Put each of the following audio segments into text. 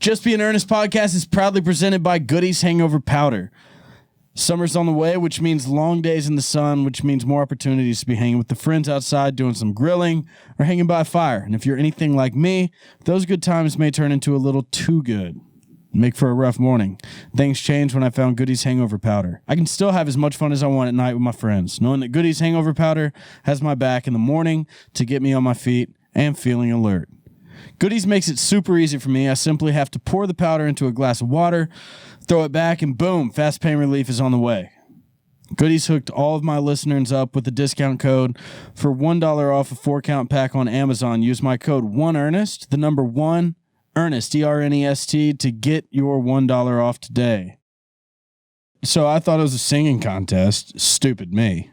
Just Be an Ernest podcast is proudly presented by Goody's Hangover Powder. Summer's on the way, which means long days in the sun, which means more opportunities to be hanging with the friends outside, doing some grilling, or hanging by a fire. And if you're anything like me, those good times may turn into a little too good. Make for a rough morning. Things changed when I found Goody's Hangover Powder. I can still have as much fun as I want at night with my friends, knowing that Goody's Hangover Powder has my back in the morning to get me on my feet and feeling alert. Goody's makes it super easy for me. I simply have to pour the powder into a glass of water, throw it back, and boom, fast pain relief is on the way. Goody's hooked all of my listeners up with a discount code for $1 off a 4-count pack on Amazon. Use my code 1ERNEST, the number 1, Ernest, E-R-N-E-S-T, to get your $1 off today. So I thought it was a singing contest. Stupid me.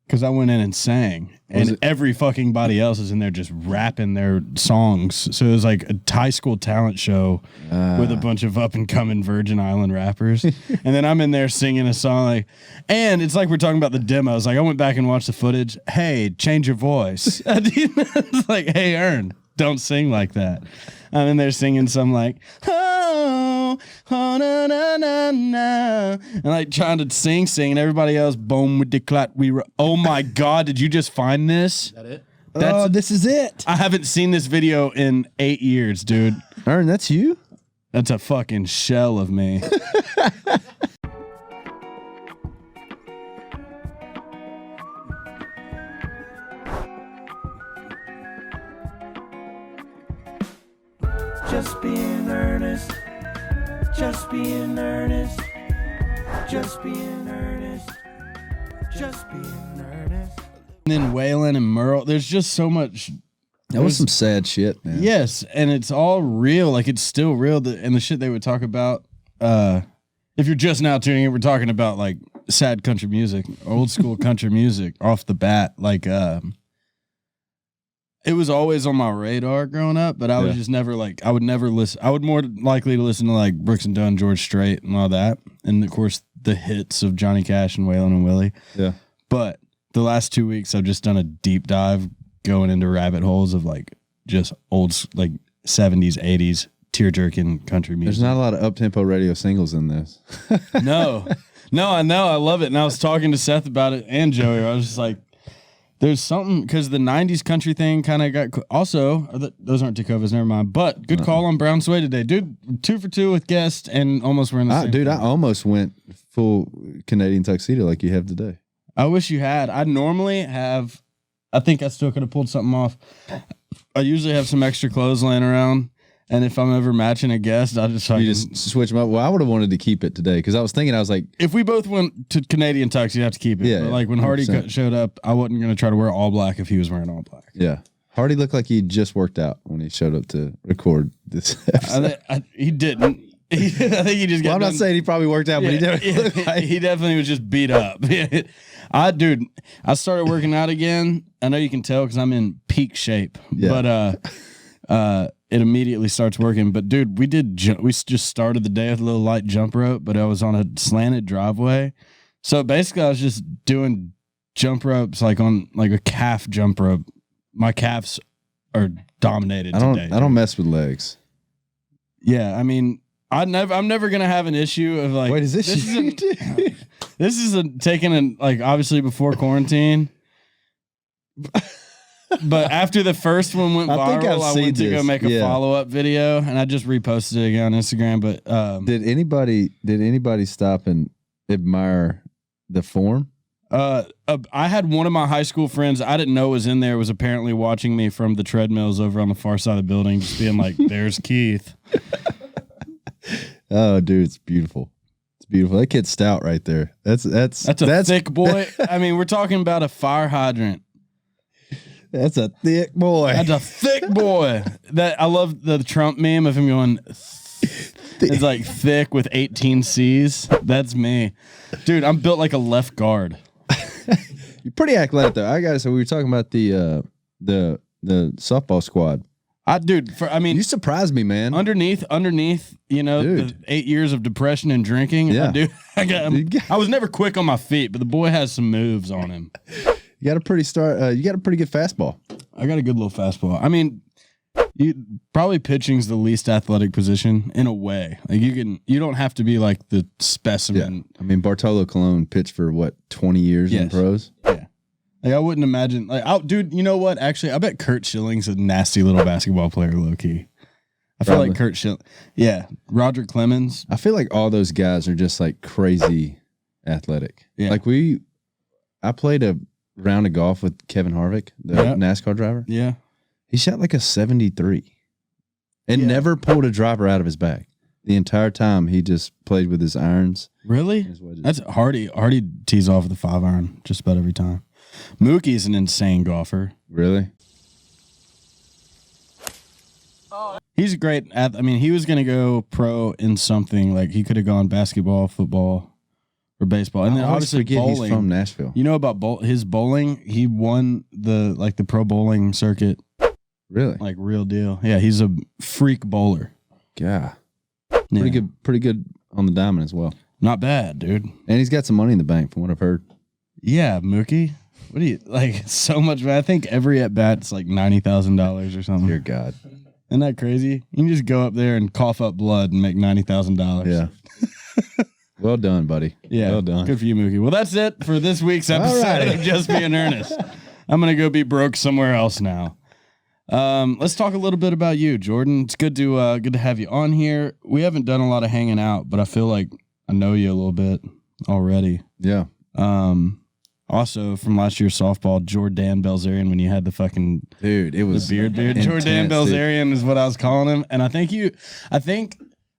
Because I went in and sang, and every fucking body else is in there just rapping their songs. So it was like a high school talent show with a bunch of up-and-coming Virgin Island rappers. And then I'm in there singing a song, like, and it's like we're talking about the demos. Like, I went back and watched the footage. Hey, change your voice. It's like, hey, Ern, don't sing like that. I'm in there singing some like, oh, na, na, na, na, and like trying to sing, and everybody else, boom with the clot. Oh my God, did you just find this? Is that it? This is it. I haven't seen this video in 8 years, dude. Ern, that's you? That's a fucking shell of me. Just being earnest, just being earnest, just being earnest, just being earnest. And then Waylon and Merle, there's just so much. That was some sad shit, man. Yes, and it's all real. Like, it's still real. And the shit they would talk about, if you're just now tuning in, we're talking about, like, sad country music, old school country music off the bat. Like, it was always on my radar growing up, but I was just never like, I would never listen. I would more likely to listen to like Brooks and Dunn, George Strait, and all that. And of course, the hits of Johnny Cash and Waylon and Willie. Yeah. But the last 2 weeks, I've just done a deep dive going into rabbit holes of like just old, like 70s, 80s tear-jerking country music. There's not a lot of up-tempo radio singles in this. No, I know. I love it. And I was talking to Seth about it and Joey. I was just like, there's something, because the 90s country thing kind of got... Also, those aren't Tacovas, never mind. But good call on Brown Sway today. Dude, 2 for 2 with guest and almost wearing the same Dude, thing. I almost went full Canadian tuxedo like you have today. I wish you had. I normally have... I think I still could have pulled something off. I usually have some extra clothes laying around. And if I'm ever matching a guest, I'll just... You just switch them up. Well, I would have wanted to keep it today because I was thinking, I was like... If we both went to Canadian tux, you'd have to keep it. Yeah, but like when Hardy showed up, I wasn't going to try to wear all black if he was wearing all black. Yeah. Hardy looked like he just worked out when he showed up to record this episode. He didn't. I think he just got I'm not saying he probably worked out, but he definitely looked like... He definitely was just beat up. I started working out again. I know you can tell because I'm in peak shape. Yeah. But it immediately starts working. But dude, we just started the day with a little light jump rope, but I was on a slanted driveway. So basically I was just doing jump ropes like on like a calf jump rope. My calves are dominated today. I don't mess with legs. Yeah, I mean, I'm never gonna have an issue of like. Wait, is this you? This is taking like obviously before quarantine. But after the first one went viral, I went to go make a follow-up video, and I just reposted it again on Instagram. But did anybody stop and admire the form? I had one of my high school friends I didn't know was in there, was apparently watching me from the treadmills over on the far side of the building, just being like, "There's Keith." Oh, dude, it's beautiful. It's beautiful. That kid's stout right there. That's a thick boy. I mean, we're talking about a fire hydrant. That's a thick boy. That's a thick boy. That I love the Trump meme of him going. It's like thick with 18 C's. That's me, dude. I'm built like a left guard. You're pretty athletic though. I gotta say, we were talking about the softball squad. You surprised me, man. Underneath, you know, the 8 years of depression and drinking. Yeah. I was never quick on my feet, but the boy has some moves on him. You got a pretty good fastball. I got a good little fastball. I mean, Probably pitching's the least athletic position in a way. Like you don't have to be like the specimen. Yeah. I mean, Bartolo Colon pitched for what 20 years in pros. Yeah. Like I wouldn't imagine. Like, dude, you know what? Actually, I bet Kurt Schilling's a nasty little basketball player, low key. I feel like Kurt Schilling. Yeah, Roger Clemens. I feel like all those guys are just like crazy athletic. Yeah. Like I played a round of golf with Kevin Harvick, the NASCAR driver. Yeah. He shot like a 73 and never pulled a driver out of his bag. The entire time he just played with his irons. Really? That's Hardy. Hardy tees off with a 5-iron just about every time. Mookie's an insane golfer. Really? He's a great I mean, he was going to go pro in something. Like he could have gone basketball, football, or baseball. And then obviously bowling. He's from Nashville. You know about his bowling? He won the pro bowling circuit. Really? Like real deal. Yeah, he's a freak bowler. Yeah. Pretty good on the diamond as well. Not bad, dude. And he's got some money in the bank from what I've heard. Yeah, Mookie. What do you like? So much. I think every at bat's like $90,000 or something. Dear God. Isn't that crazy? You can just go up there and cough up blood and make $90,000. Yeah. Well done, buddy. Yeah. Well done. Good for you, Mookie. Well, that's it for this week's episode of Just Being Ernest. I'm going to go be broke somewhere else now. Let's talk a little bit about you, Jordan. It's good to have you on here. We haven't done a lot of hanging out, but I feel like I know you a little bit already. Yeah. Also from last year's softball, Dan Bilzerian, when you had the fucking it was the beard. Dan Bilzerian is what I was calling him, and I think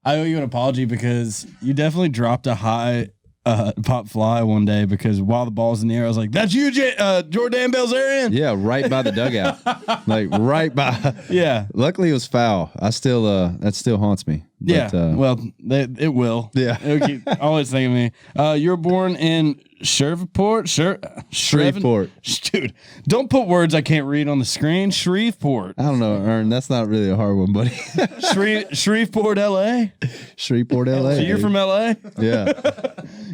I owe you an apology because you definitely dropped a high pop fly one day because while the ball's in the air, I was like, "That's you, Jordan Bilzerian." Yeah, right by the dugout, like right by. Yeah. Luckily, it was foul. I still that still haunts me. But, well, it will. Yeah. It'll keep always thinking of me. You were born in Shreveport. Dude, don't put words I can't read on the screen. Shreveport. I don't know, Ern. That's not really a hard one, buddy. Shreveport, LA. Shreveport, LA. So you're from LA? Yeah.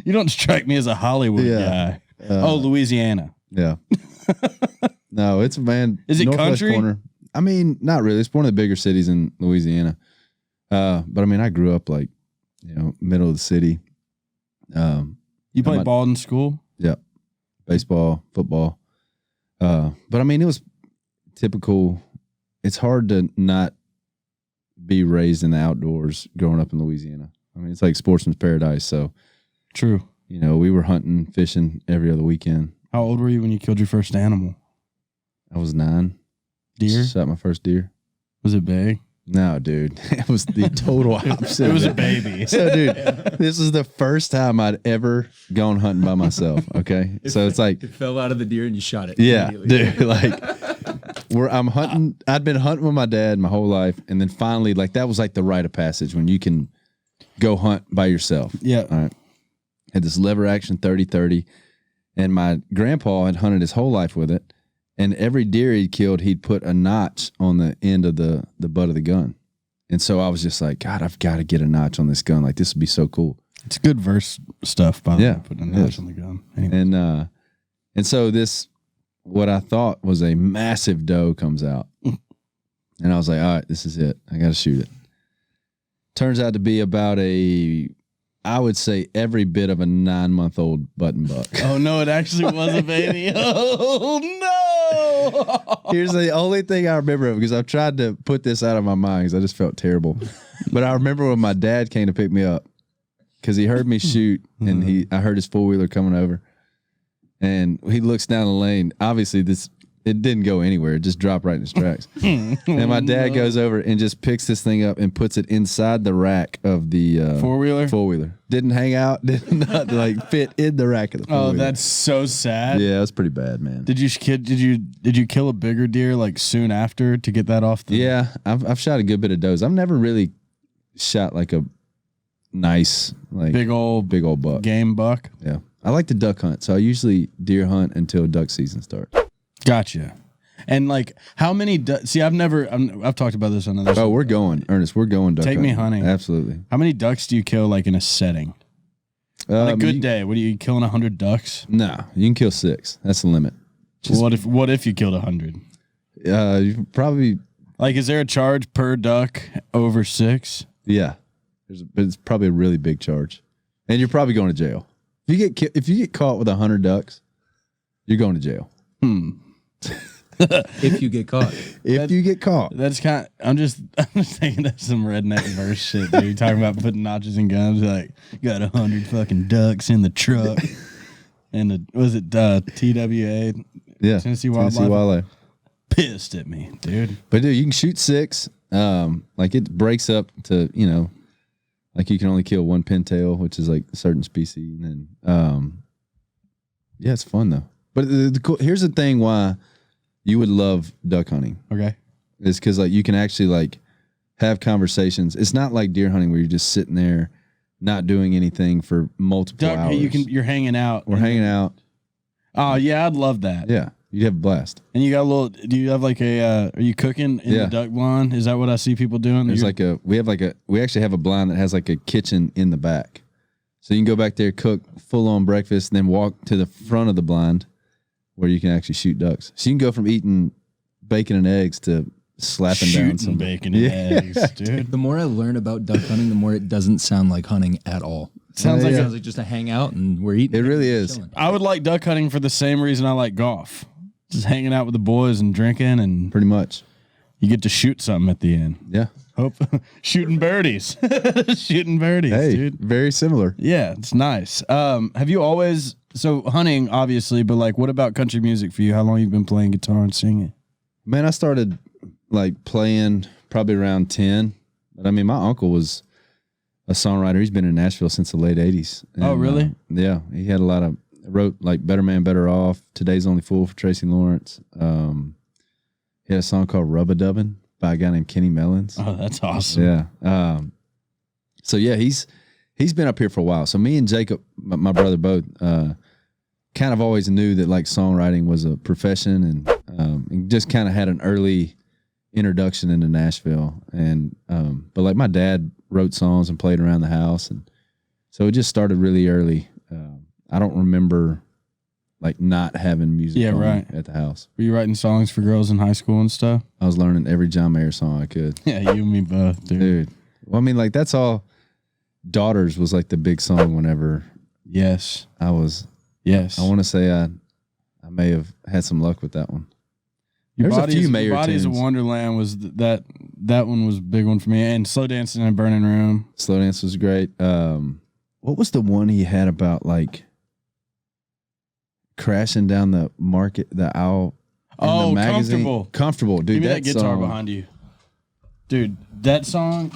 You don't strike me as a Hollywood guy. Louisiana. Yeah. No, it's Is it country? Corner. I mean, not really. It's one of the bigger cities in Louisiana. But I mean, I grew up like, middle of the city. You played ball in school? Yeah. Baseball, football. But I mean, it was typical. It's hard to not be raised in the outdoors growing up in Louisiana. I mean, it's like sportsman's paradise. So true. We were hunting, fishing every other weekend. How old were you when you killed your first animal? I was 9. Deer? Shot my first deer. Was it big? No, dude. It was the total opposite. It was a baby. So, dude, this is the first time I'd ever gone hunting by myself. Okay. So it's like. It fell out of the deer and you shot it. Yeah, dude. Like, I'm hunting. I'd been hunting with my dad my whole life. And then finally, like, that was like the rite of passage when you can go hunt by yourself. Yeah. All right. Had this lever action 30-30. And my grandpa had hunted his whole life with it. And every deer he'd killed, he'd put a notch on the end of the butt of the gun. And so I was just like, God, I've got to get a notch on this gun. Like, this would be so cool. It's good verse stuff, by the way, putting a notch on the gun. Anyway. And so this, what I thought was a massive doe comes out. And I was like, all right, this is it. I got to shoot it. Turns out to be about I would say every bit of a 9-month-old button buck. Oh, no, it actually was a baby. Oh, no. Here's the only thing I remember of, because I've tried to put this out of my mind because I just felt terrible. But I remember when my dad came to pick me up because he heard me shoot and I heard his four-wheeler coming over. And he looks down the lane. Obviously, it didn't go anywhere. It just dropped right in his tracks. And my dad goes over and just picks this thing up and puts it inside the rack of the four-wheeler. Didn't hang out. Did not like fit in the rack of the four-wheeler. Oh, that's so sad. Yeah, that's pretty bad, man. Did you kill a bigger deer like soon after to get that off the? Yeah, I've shot a good bit of does. I've never really shot like a nice like big old buck, game buck. Yeah, I like to duck hunt, so I usually deer hunt until duck season starts. Gotcha. And like, how many? See, I've talked about this on other. Oh, we're going, Ernest. We're going duck. Take hunting. me hunting. Absolutely. How many ducks do you kill like in a setting? On a good day, what are you killing 100 ducks? No, you can kill 6. That's the limit. What if you killed 100? You probably Like, is there a charge per duck over 6? Yeah, but it's probably a really big charge, and you're probably going to jail if you get caught with 100 ducks. You're going to jail. If you get caught. If you get caught. That's kind of, I'm just thinking that's some redneck verse shit, dude. You're talking about putting notches in guns, like, got 100 fucking ducks in the truck. And was it TWA? Yeah, Tennessee Wildlife. Wildlife. Pissed at me, dude. But dude, you can shoot 6. Like it breaks up to, like you can only kill one pintail, which is like a certain species. And yeah, it's fun though. But here's the thing why you would love duck hunting. Okay. It's because like you can actually like have conversations. It's not like deer hunting where you're just sitting there not doing anything for multiple hours. You're hanging out. We're hanging out. Oh yeah, I'd love that. Yeah. You'd have a blast. And you got a little, do you have like are you cooking in the duck blind? Is that what I see people doing? There's we actually have a blind that has like a kitchen in the back. So you can go back there, cook full on breakfast, and then walk to the front of the blind where you can actually shoot ducks. So you can go from eating bacon and eggs to slapping down some bacon and eggs, dude. The more I learn about duck hunting, the more it doesn't sound like hunting at all. Sounds like sounds like just a hangout and we're eating. It really is. Chilling. I would like duck hunting for the same reason I like golf. Just hanging out with the boys and drinking, and Pretty much. you get to shoot something at the end. Yeah. Hope shooting birdies. Shooting birdies, Hey, dude. very similar. Yeah, it's nice. Have you always hunting obviously, but like what about country music for you? How long you been playing guitar and singing? Man, I started like playing probably around 10. But I mean, my uncle was a songwriter. He's been in Nashville since the late 80s. And, Oh, really? Yeah. He had wrote like Better Man, Better Off, Today's Only Fool for Tracy Lawrence. He had a song called Rub-a-Dubbin by a guy named Kenny Mellons. Oh, that's awesome. Yeah. So yeah, he's been up here for a while. So me and Jacob, my brother, both kind of always knew that like songwriting was a profession, and just kind of had an early introduction into Nashville. And but like my dad wrote songs and played around the house, and so it just started really early. I don't remember like not having music on at the house. Were you writing songs for girls in high school and stuff? I was learning every John Mayer song I could. Yeah, you and me both, dude. Well, I mean, like that's all. Daughters was like the big song whenever Yes. I was. Yes. I want to say I may have had some luck with that one. There's a few Mayer Your Body's a tunes. Wonderland was that one was a big one for me, and Slow Dancing in a Burning Room. Slow Dance was great. What was the one he had about like crashing down the market, the owl? in the magazine? Comfortable. Comfortable, dude. Give me that guitar song. behind you, dude. That song,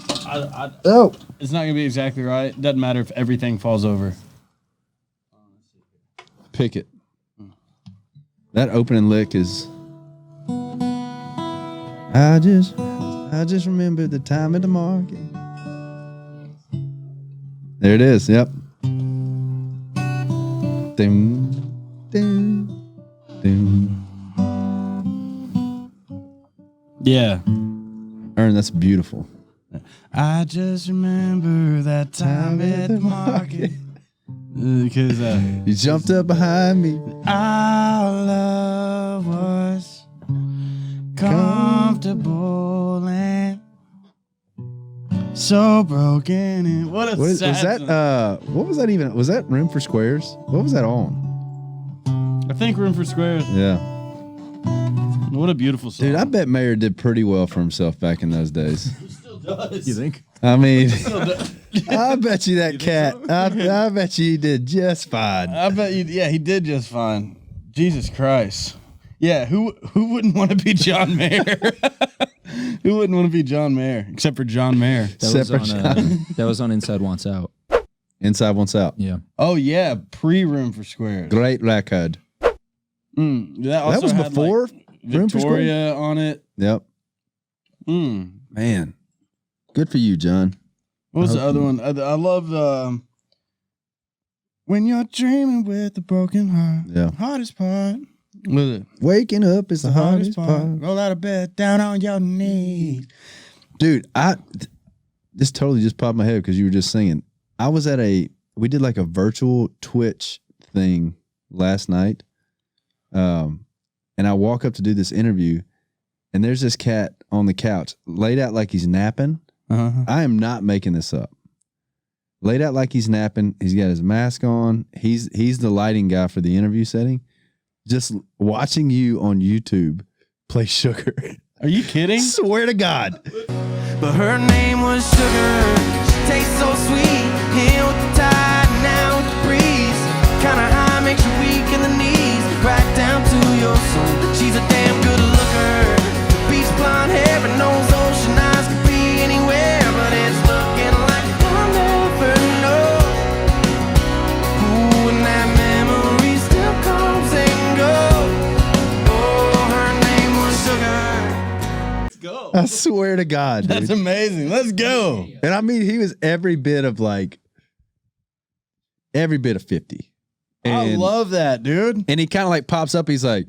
Oh, it's not gonna be exactly right. Doesn't matter if everything falls over. pick it. That opening lick is. I just remember the time at the market. There it is. Yep. Ding, ding, ding. Yeah. Ern, that's beautiful. I just remember that time at the market. Because You jumped up behind me. our love was comfortable and so broken. And what a Was sad that? song. What was that even? Was that Room for Squares? What was that on? I think Room for Squares. Yeah, What a beautiful song. dude. I bet Mayer did pretty well for himself back in those days. still does. You think? I mean, I bet you that cat. I bet you he did just fine. I bet you. Yeah, he did just fine. Jesus Christ. Yeah, who wouldn't want to be John Mayer? Who wouldn't want to be John Mayer except for John Mayer? That was on Inside Wants Out. Inside Wants Out. Yeah. Oh yeah, pre-Room for Squares. Great record. That also was had, before like, Room for Squares? Victoria on it. Yep. Man, good for you, John. What was I the hope other one? I love When You're Dreaming with a Broken Heart. Yeah. Hardest part. What was it? Waking up is the hardest part. Roll out of bed, down on your knees. Dude, this totally just popped in my head because you were just singing. I was at we did like a virtual Twitch thing last night. And I walk up to do this interview, and there's this cat on the couch, laid out like he's napping. I am not making this up. Laid out like he's napping. He's got his mask on. He's the lighting guy for the interview setting. Just watching you on YouTube play Sugar. Are you kidding? Swear to God. But her name was Sugar. She tastes so sweet. Here with the tide, now with the breeze. Kinda high, makes you weak in the knees. Right down to your soul. She's a damn good looker. The beach blonde hair and those ocean eyes could be anywhere, but it's looking like I'll never know. Ooh, and that memory still comes and goes. Oh, her name was Sugar. Go. I swear to God, dude. That's amazing. Let's go. And I mean, he was every bit of 50. I And, love that, dude. and he kind of like pops up. He's like,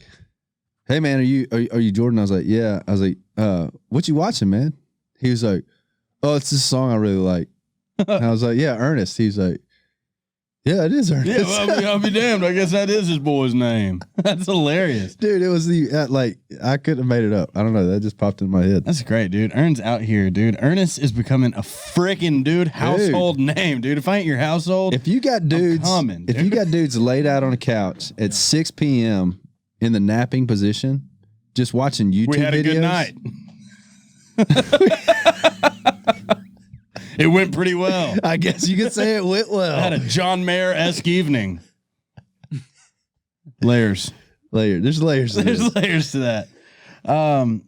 "Hey man, are you Jordan?" I was like, "Yeah." I was like, "What you watching, man?" He was like, "Oh, it's this song I really like." And I was like, "Yeah, Ernest." He's like, "Yeah, it is Ernest." Yeah, well, I'll be damned. I guess that is his boy's name. That's hilarious. Dude, it was the I couldn't have made it up. I don't know. That just popped in my head. That's great, dude. Ern's out here, dude. Ernest is becoming a freaking household name, dude. If I ain't your household, If you got dudes, coming, if you got dudes laid out on a couch at 6 p.m. in the napping position, just watching YouTube we had a videos, good night. It went pretty well. I guess you could say it went well. I had a John Mayer-esque evening. Layers. There's layers. To There's this. layers to that.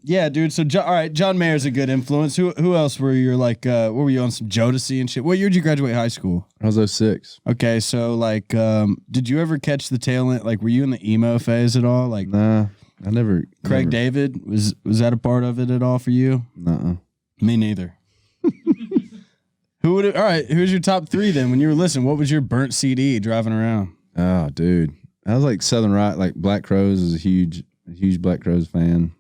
Yeah, dude. So, all right, John Mayer's a good influence. Who else were you like? What were you on, some Jodeci and shit? What year did you graduate high school? I was 06. Okay, so like, did you ever catch the tail end? Like, were you in the emo phase at all? Like, Nah, I never. Craig David was that a part of it at all for you? Nuh-uh. Me neither. Who would? All right, who's your top three then? When you were listening, what was your burnt CD driving around? Oh, dude, I was like Southern Rock, like Black Crowes is a huge Black Crowes fan.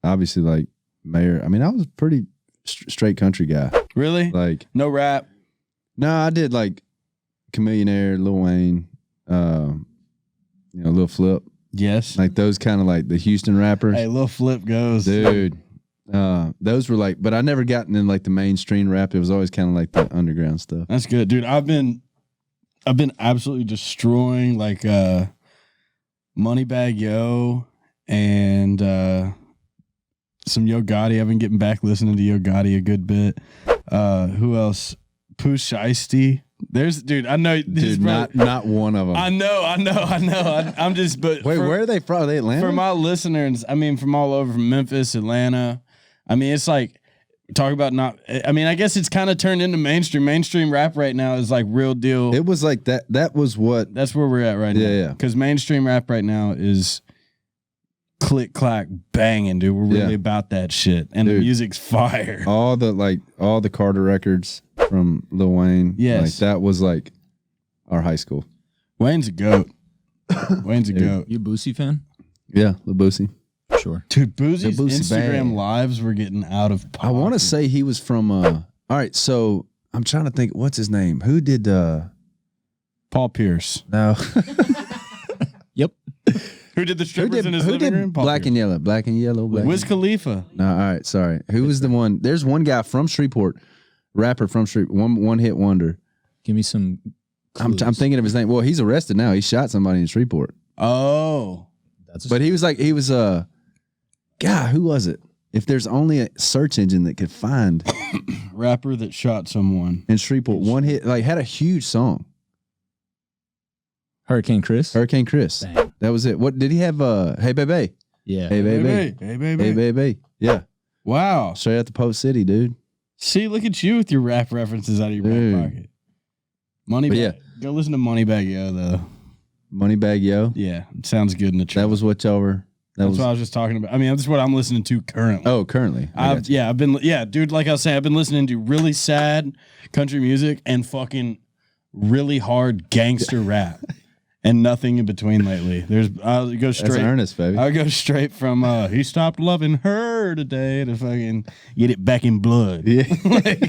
Obviously like Mayer. I mean, I was a pretty straight country guy. Really? Like No rap. no, I did like Chamillionaire, Lil Wayne, Lil Flip, Yes. like those kind of like the Houston rappers. Hey, Lil Flip goes. Dude, those were like, but I never gotten in like the mainstream rap. It was always kind of like the underground stuff. That's good, dude. I've been absolutely destroying like Moneybag Yo and some Yo Gotti. I've been getting back listening to Yo Gotti a good bit. Who else? Pooh Shiesty. There's, dude. I know, Dude, not one of them. I know. I'm just, but Wait, where are they from? Are they Atlanta? for my listeners, I mean, from all over, from Memphis, Atlanta. I mean, it's like, talk about not. I mean, I guess it's kind of turned into mainstream. Mainstream rap right now is like real deal. It was like that. That was what. That's where we're at right now. Yeah. Because mainstream rap right now is click clack banging, dude. We're really about that shit, and the Dude. music's fire. All the Carter records from Lil Wayne. Yes. Like that was like our high school. Wayne's a goat. Wayne's a goat. You a Boosie fan? Yeah, Lil Boosie. Sure. Dude, Boosie's The Boosie Instagram bang. lives were getting out of pocket. I want to say he was from. All right, so I'm trying to think. What's his name? Who did? Paul Pierce. No. Yep. Who did the who strippers did? in his Who living did? room? Paul Black Pierce. and Yellow. Black and Yellow. Black Wiz and- Khalifa. No, all right, sorry. Who was the one? There's one guy from Shreveport, rapper from Shreveport, one hit wonder. Give me some. I'm clues. thinking of his name. Well, he's arrested now. He shot somebody in Shreveport. Oh. That's But he was God, who was it? If there's only a search engine that could find Rapper that shot someone. in Shreveport, one hit, like had a huge song. Hurricane Chris. Hurricane Chris. Bang. That was it. What did he have? Hey baby. Yeah. Hey baby. Hey, baby. Hey baby. Yeah. Wow. Straight out the Post City, dude. See, look at you with your rap references out of your Dude. back pocket. Moneybag. But yeah. Go listen to Moneybag Yo, though. Moneybag Yo. Yeah, it sounds good in the truck. That was what y'all were. That's what I was just talking about. I mean, that's what I'm listening to currently. Oh, currently. I got you. Dude, like I was saying, I've been listening to really sad country music and fucking really hard gangster rap and nothing in between lately. I'll go That's straight. Ernest, baby. I'll go straight from he stopped loving her today to fucking get it back in blood. Yeah. Like,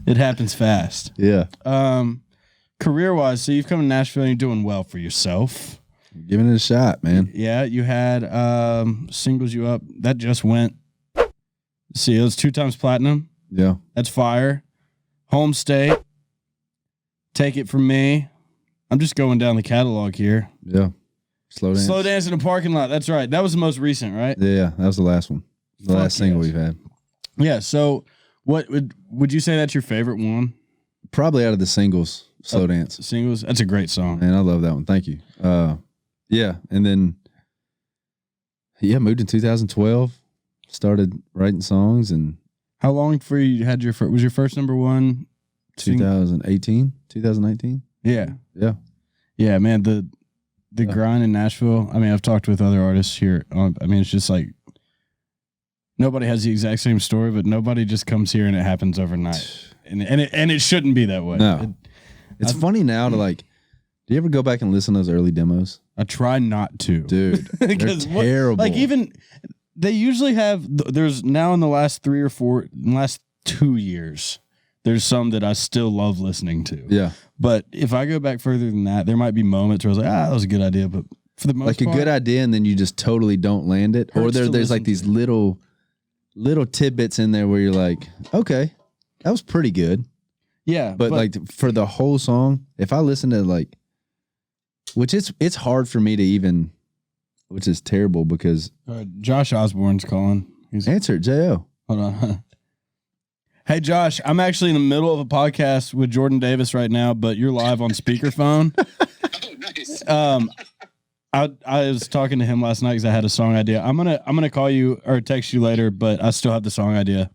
it happens fast. Yeah. Career wise, so you've come to Nashville and you're doing well for yourself. Giving it a shot, man. Yeah, you had Singles You Up. That just went. See, it was 2 times platinum. Yeah. That's fire. Home State. Take It From Me. I'm just going down the catalog here. Yeah. Slow Dance. Slow Dance in a Parking Lot. That's right. That was the most recent, right? Yeah, that was the last one. The Fuck last single yes. we've had. Yeah, so what would you say that's your favorite one? Probably out of the singles, Slow Dance. Singles? That's a great song. Man, I love that one. Thank you. Yeah, and then moved in 2012. Started writing songs and How long for you had was your first number one? 2018. Yeah. Yeah. Yeah, man, the grind in Nashville. I mean, I've talked with other artists here. It's just like nobody has the exact same story, but nobody just comes here and it happens overnight. And it shouldn't be that way. No. It's funny now to like, do you ever go back and listen to those early demos? I try not to. Dude, they're terrible. Like even they usually have there's now in the last 3 or 4 in the last 2 years there's some that I still love listening to. Yeah. But if I go back further than that, there might be moments where I was like, that was a good idea, but for the most like part, a good idea and then you just totally don't land it. Or Hurts to there's like listen these to. little tidbits in there where you're like, okay, that was pretty good. yeah, But like for the whole song, if I listen to like, which it's hard for me to even, which is terrible because Josh Osborne's calling. He's answer it, J.O. hold on. Hey Josh, I'm actually in the middle of a podcast with Jordan Davis right now, but you're live on speakerphone. Oh, nice. I was talking to him last night because I had a song idea. I'm gonna call you or text you later, but I still have the song idea.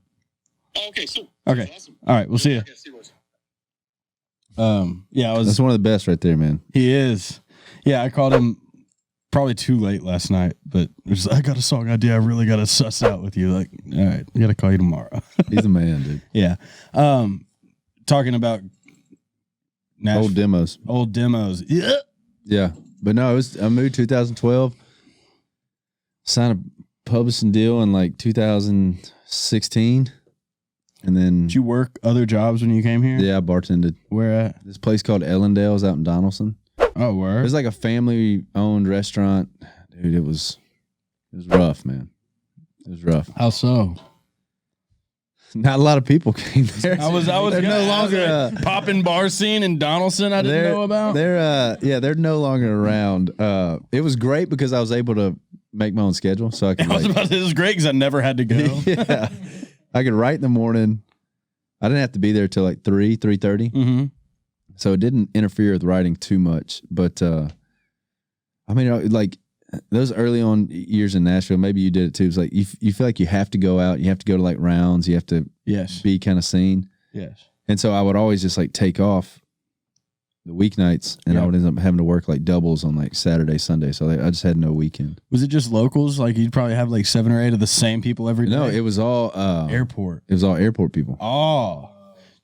Oh, okay, so Okay. awesome. All right, we'll see you. Yeah, see what's- Yeah, That's one of the best right there, man. he is. Yeah, I called him probably too late last night, but it was, I got a song idea. I really got to suss out with you. Like, all right, I got to call you tomorrow. He's a man, dude. Yeah. Talking about Old demos. Old demos. Yeah. Yeah. But no, I moved 2012, signed a publishing deal in like 2016. And then, Did you work other jobs when you came here? yeah, I bartended. Where at? This place called Ellendale's out in Donaldson. Oh, It where? was like a family-owned restaurant. Dude, it was rough, man. It was rough. How so? Not a lot of people came there. I was They're gonna no ask, longer like, popping bar scene in Donaldson. I didn't know about. They're no longer around. It was great because I was able to make my own schedule, so I could I was like, about to, this is great because I never had to go. yeah, I could write in the morning. I didn't have to be there till like 3:30, Mm-hmm. so it didn't interfere with writing too much. But I mean, like those early on years in Nashville, maybe you did it too. It's like you feel like you have to go out, you have to go to like rounds, you have to Yes. be kind of seen. Yes. And so I would always just like take off the weeknights, and I would end up having to work like doubles on like Saturday, Sunday. So I just had no weekend. Was it just locals? Like you'd probably have like 7 or 8 of the same people every day? No, it was all airport. It was all airport people. Oh,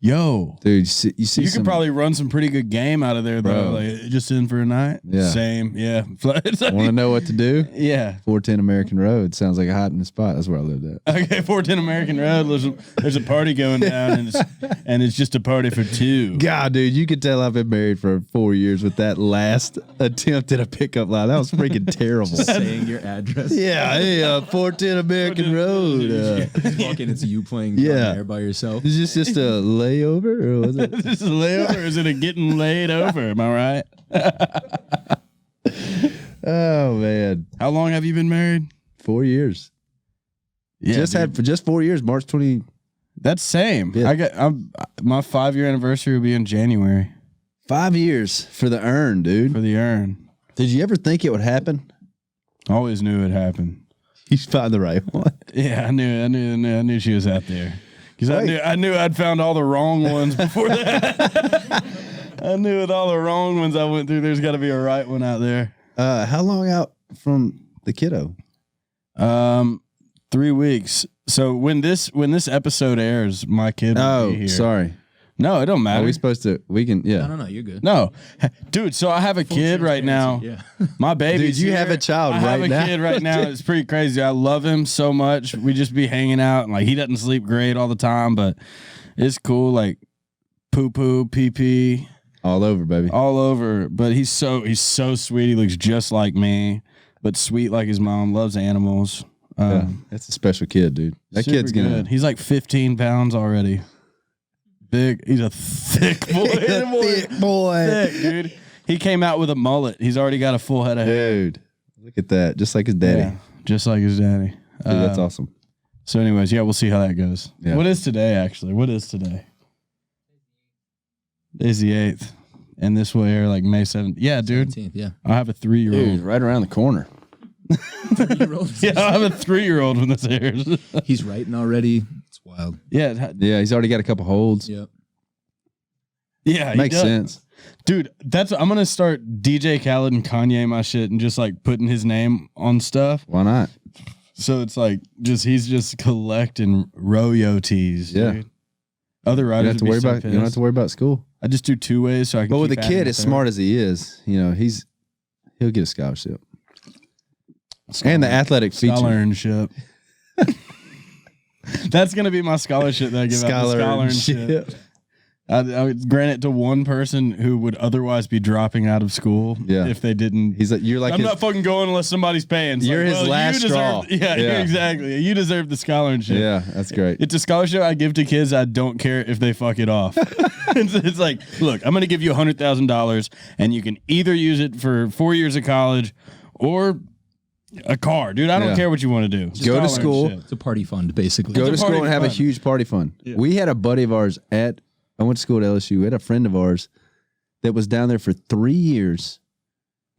yo. Dude, you see You some, could probably run some pretty good game out of there, though. Bro. Like, just in for a night. Yeah. Same. Yeah. It's like- want to know what to do? yeah. 410 American Road sounds like a hot in the spot. That's where I lived at. Okay, 410 American Road. There's a party going down, and it's just a party for 2. God, dude, you could tell I've been married for 4 years with that last attempt at a pickup line. That was freaking terrible. Saying your address. Yeah, hey, 410 American Road. Just walk in, it's you playing Yeah. there by yourself. Is this just a layover, or was it? Is this a layover or is it a getting laid over? Am I right? Oh man, How long have you been married? 4 years. Yeah, Had for just 4 years. March 20. that's same. Yeah. My 5-year anniversary will be in January 5 years for the Ern, dude. for the Ern. Did you ever think it would happen? Always knew it happened. You found the right one. Yeah, I knew she was out there because I knew I'd found all the wrong ones before that. I knew with all the wrong ones I went through, there's got to be a right one out there. How long out from the kiddo? 3 weeks. So when this episode airs, my kid will be here. Sorry. No, it don't Are matter. we supposed to? We can. Yeah. No, you're good. No, dude. So I have a kid right now. Yeah. My baby. Dude, you have a child I have right a now. kid right now. It's pretty crazy. I love him so much. We just be hanging out, and like he doesn't sleep great all the time, but it's cool. Like poo poo, pee pee. All over, baby. all over. But he's so sweet. He looks just like me, but sweet like his mom. Loves animals. Yeah, that's a special kid, dude. That Super kid's gonna. good. He's like 15 pounds already. Big. He's a thick boy. Thick boy. Thick, dude. He came out with a mullet. He's already got a full head of hair. Dude, look at that. Just like his daddy. Yeah, just like his daddy. Dude, that's awesome. So, anyways, yeah, we'll see how that goes. Yeah. What is today, actually? What is today? Today's the 8th. And this will air like May 7th. Yeah, dude. 17th, yeah. I have a 3-year-old. Dude, right around the corner. 3-year-old. Yeah, I have a 3-year-old when this airs. He's writing already. It's wild. Yeah, Yeah, he's already got a couple holds. Yep. yeah, he Makes does. sense. Dude, I'm gonna start DJ Khaled and Kanye my shit and just like putting his name on stuff. Why not? So it's like he's just collecting royalties. Yeah. Dude. Other You writers don't have to worry about. You don't have to worry about school. I just do 2 ways so I can. But with a keep adding kid to as third. smart as he is, you know, he'll get a scholarship and the athletic feature. scholarship. That's gonna be my scholarship that I give out. The scholarship. I would grant it to one person who would otherwise be dropping out of school Yeah. if they didn't. He's like you're like I'm his, not fucking going unless somebody's paying. It's You're like, his well, last you deserve, straw. Yeah, Yeah. exactly. You deserve the scholarship. yeah, that's great. It's a scholarship I give to kids. I don't care if they fuck it off. it's like, look, I'm going to give you $100,000, and you can either use it for 4 years of college or a car, dude. I don't Yeah. care what you want to do. Go to school. Scholarship. It's a party fund, basically. Go a to school party and have a fund. huge party fund. We had a buddy of ours I went to school at LSU. We had a friend of ours that was down there for 3 years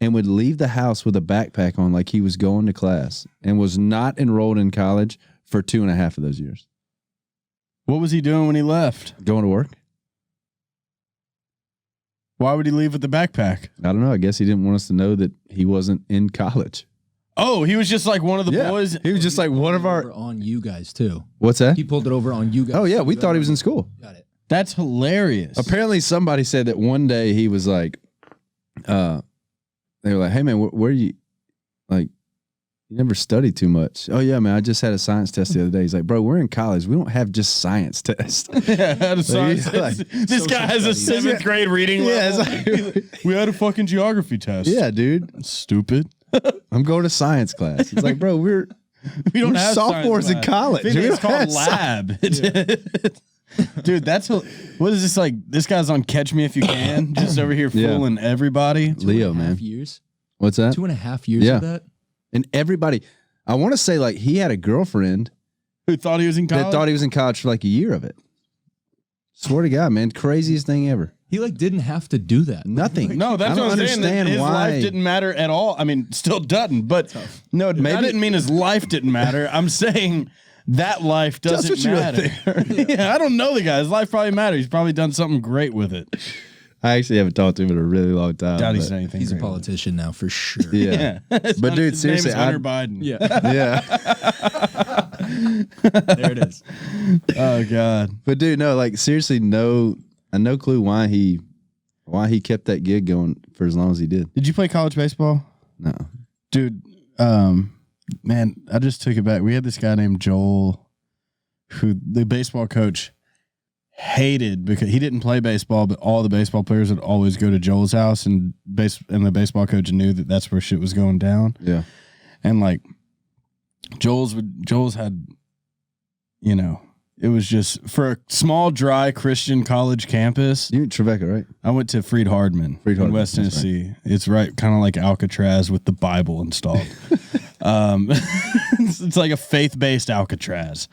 and would leave the house with a backpack on like he was going to class and was not enrolled in college for 2.5 of those years. What was he doing when he left? Going to work? Why would he leave with the backpack? I don't know. I guess he didn't want us to know that he wasn't in college. Oh, he was just like one of the boys. He was just like one of Over our. on you guys too. What's that? He pulled it over on you guys. Oh, yeah. We thought he was in school. Got it. That's hilarious. Apparently, somebody said that one day he was like, they were like, "Hey man, where you like? You never studied too much." "Oh yeah, man, I just had a science test the other day." He's like, "Bro, we're in college. We don't have just science tests." Yeah, had a science like, test. This guy has a studies. 7th grade reading Yeah, level. it's We had a fucking geography test. Yeah, dude. Stupid. I'm going to science class. It's like, bro, we're We don't We're have sophomores science in lab. college. I think We it's don't called have lab. Dude, what is this like? This guy's on Catch Me If You Can, just over here Yeah. fooling everybody. Leo, 2.5 man. years. What's that? 2.5 years Yeah. of that. And everybody, I want to say like he had a girlfriend Who thought he was in college? that thought he was in college for like a year of it. Swear to God, man, craziest thing ever. He like didn't have to do that. Nothing. No, that's I don't what I'm saying. understand His why. life didn't matter at all. I mean, still doesn't. But no, I Maybe- didn't mean his life didn't matter. I'm saying that life doesn't what you wrote matter. Yeah, I don't know the guy. His life probably matters. He's probably done something great with it. I actually haven't talked to him in a really long time. Doubt he but- said anything. He's a great with it. politician now for sure. Yeah. His But dude, his name is seriously, Hunter Biden. Yeah. Yeah. There it is. Oh God. But dude, no, like seriously, no clue why he kept that gig going for as long as he did. Did you play college baseball? No. Dude, man, I just took it back. We had this guy named Joel who the baseball coach hated because he didn't play baseball, but all the baseball players would always go to Joel's house, and the baseball coach knew that that's where shit was going down. Yeah. And like Joel's had, you know, it was just for a small, dry Christian college campus. You're in Trevecca, right? I went to Freed Hardman in Hardman, West that's right. Tennessee. It's right, kind of like Alcatraz with the Bible installed. It's like a faith-based Alcatraz.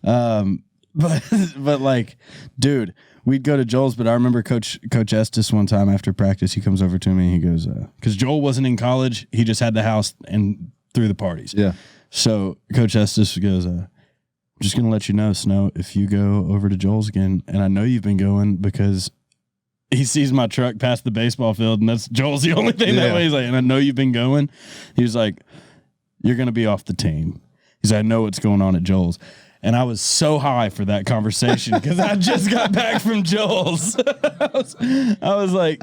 But like, dude, we'd go to Joel's. But I remember Coach Estes one time after practice, he comes over to me and he goes, because Joel wasn't in college, he just had the house and threw the parties. Yeah. So Coach Estes goes, I'm just going to let you know, Snow, if you go over to Joel's again, and I know you've been going because he sees my truck past the baseball field, and that's Joel's the only thing that Yeah. way. He's like, and I know you've been going. He was like, you're going to be off the team. He's like, I know what's going on at Joel's. And I was so high for that conversation because I just got back from Joel's. I was like,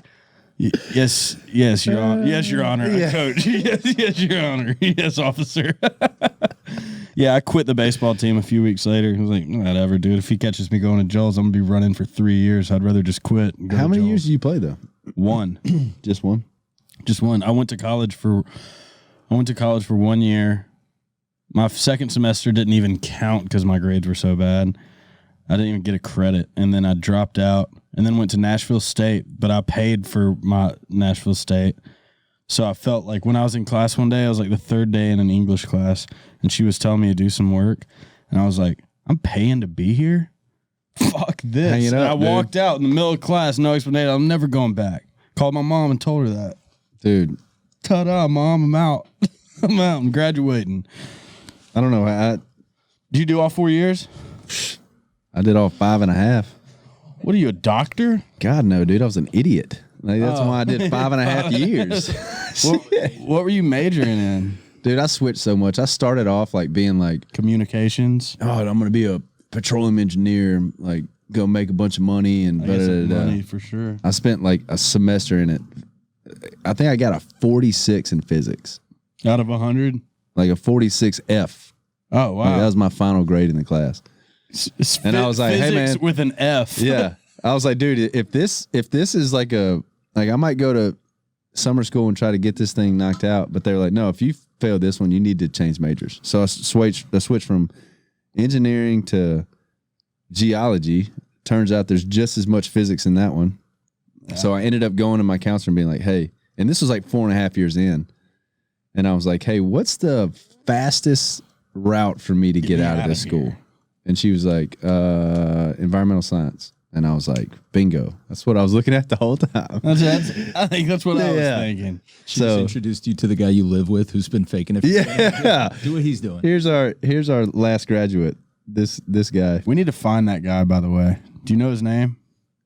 yes, Your Honor. Yes, Your Honor, Yeah. Coach. Yes, Your Honor. Yes, officer. Yeah, I quit the baseball team a few weeks later. I was like, whatever, dude. If he catches me going to Joel's, I'm going to be running for 3 years. I'd rather just quit. And go How to many Joel's. years did you play, though? One. Just one? Just one. I went to college for 1 year. My second semester didn't even count because my grades were so bad. I didn't even get a credit. And then I dropped out and then went to Nashville State, but I paid for my Nashville State. So I felt like when I was in class one day, I was like the third day in an English class, and she was telling me to do some work. And I was like, I'm paying to be here? Fuck this. Hang it And up, I dude. walked out in the middle of class, no explanation. I'm never going back. Called my mom and told her that. Dude, Ta-da, Mom, I'm out. I'm out. I'm graduating. I don't know. Did you do all 4 years? I did all 5.5. What are you, a doctor? God, no, dude. I was an idiot. Like, that's why I did 5.5 years. What were you majoring in? Dude, I switched so much. I started off like being like, Communications. oh, I'm going to be a petroleum engineer, like go make a bunch of money and I guess da-da-da-da. money for sure. I spent like a semester in it. I think I got a 46 in physics, Out of 100? like a 46F. Oh, wow. Like, that was my final grade in the class. And I was like, hey, physics man. with an F. Yeah. I was like, dude, if this is like I might go to summer school and try to get this thing knocked out. But they were like, no, if you fail this one, you need to change majors. So I switched from engineering to geology. Turns out there's just as much physics in that one. Yeah. So I ended up going to my counselor and being like, hey, and this was like 4.5 years in. And I was like, hey, what's the fastest route for me to get out of this school? Here. And she was like, environmental science. And I was like, bingo. That's what I was looking at the whole time. I think that's what I was thinking. She just introduced you to the guy you live with who's been faking it. Yeah. Do what he's doing. Here's our last graduate. This guy. We need to find that guy, by the way. Do you know his name?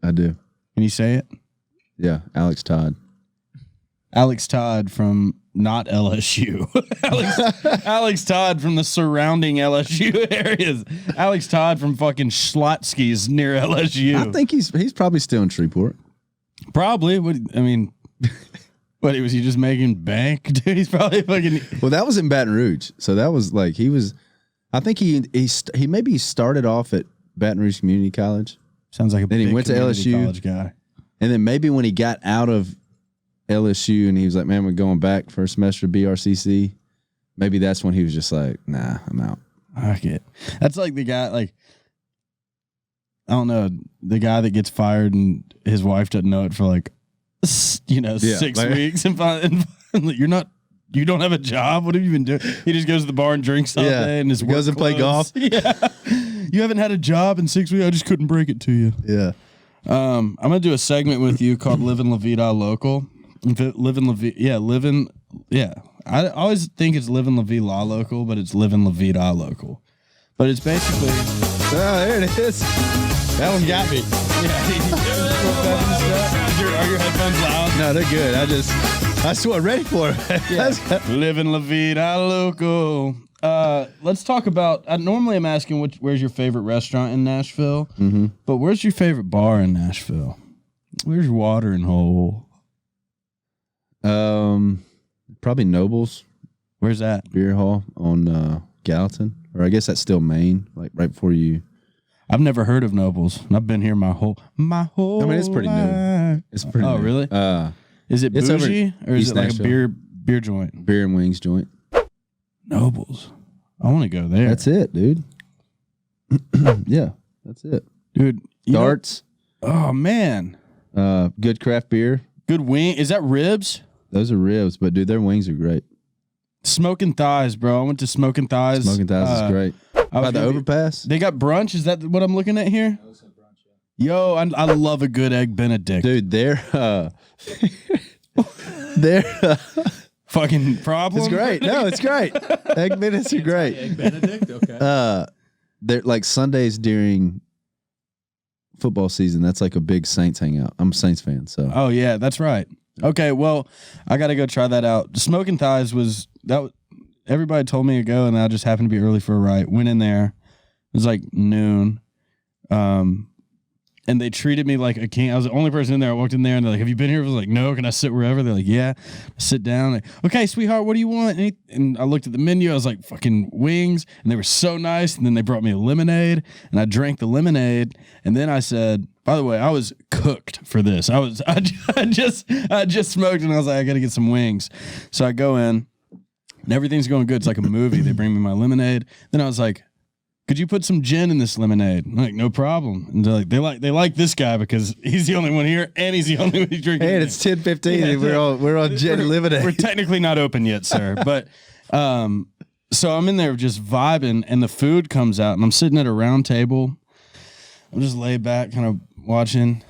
I do. Can you say it? Yeah, Alex Todd. Alex Todd from not LSU. Alex Todd from the surrounding LSU areas. Alex Todd from fucking Schlotsky's near LSU. I think he's probably still in Shreveport. Probably. Was he just making bank? Dude, he's probably fucking. Well, that was in Baton Rouge. So that was like I think he maybe started off at Baton Rouge Community College. Sounds like a then big he went to community LSU college guy. And then maybe when he got out of LSU and he was like, man, we're going back for a semester of BRCC. Maybe that's when he was just like, nah, I'm out. I get. That's like the guy, like, I don't know, the guy that gets fired and his wife doesn't know it for like, 6 weeks and you don't have a job. What have you been doing? He just goes to the bar and drinks all day and his work goes and play golf. Yeah. You haven't had a job in 6 weeks. I just couldn't break it to you. Yeah. I'm gonna do a segment with you called Livin La Vida Local. Livin La Vida, I always think it's Livin La Vida Local, but it's Livin La Vida Local. But it's basically. Oh, there it is. That one got me. Are your headphones loud? No, they're good. I swear, ready for it. Livin La Vida Local. Let's talk about. Normally, I'm asking where's your favorite restaurant in Nashville, but where's your favorite bar in Nashville? Where's your watering hole? Probably Noble's Where's that? Beer Hall on Gallatin, or I guess that's still Maine, like right before you. I've never heard of Nobles, and I've been here my whole. I mean, it's pretty new. It's pretty. Oh, new. really? Is it it's over bougie or is East it like Nashville. a beer joint? Beer and wings joint. Nobles. I want to go there. That's it, dude. Yeah, that's it. Dude. Darts. Oh man. Good craft beer. Good wing. Is that ribs? Those are ribs, but dude, their wings are great. Smoking Thighs, bro. I went to Smoking Thighs. Smoking Thighs is great. By the gonna be- overpass. They got brunch. Is that what I'm looking at here? Yo, I love a good egg Benedict. Dude, they're Fucking problem. it's great. No, it's great. Egg Benedicts are great. Egg Benedict? Okay. They're like Sundays during football season. That's like a big Saints hangout. I'm a Saints fan, so Oh yeah, that's right. Okay, well, I got to go try that out. Smoking Thighs was that. Everybody told me to go, and I just happened to be early for a ride. Went in there. It was like noon. and they treated me like a king. I was the only person in there. I walked in there and they're like, "Have you been here?" I was like, "No." "Can I sit wherever?" They're like, "Yeah." I sit down. Like, "Okay, sweetheart, what do you want?" And I looked at the menu. I was like, "Fucking wings," and they were so nice. And then they brought me a lemonade, and I drank the lemonade. And then I said, by the way, I was cooked for this. I just smoked, and I was like, I got to get some wings. So I go in, and everything's going good. It's like a movie. They bring me my lemonade. Then I was like, "Could you put some gin in this lemonade?" I'm like, "No problem." And they're like, they like this guy because he's the only one here, and he's the only one who's drinking. And it's 10:15. And we're on gin lemonade. We're technically not open yet, sir. But so I'm in there just vibing, and the food comes out, and I'm sitting at a round table. I'm just laid back, kind of watching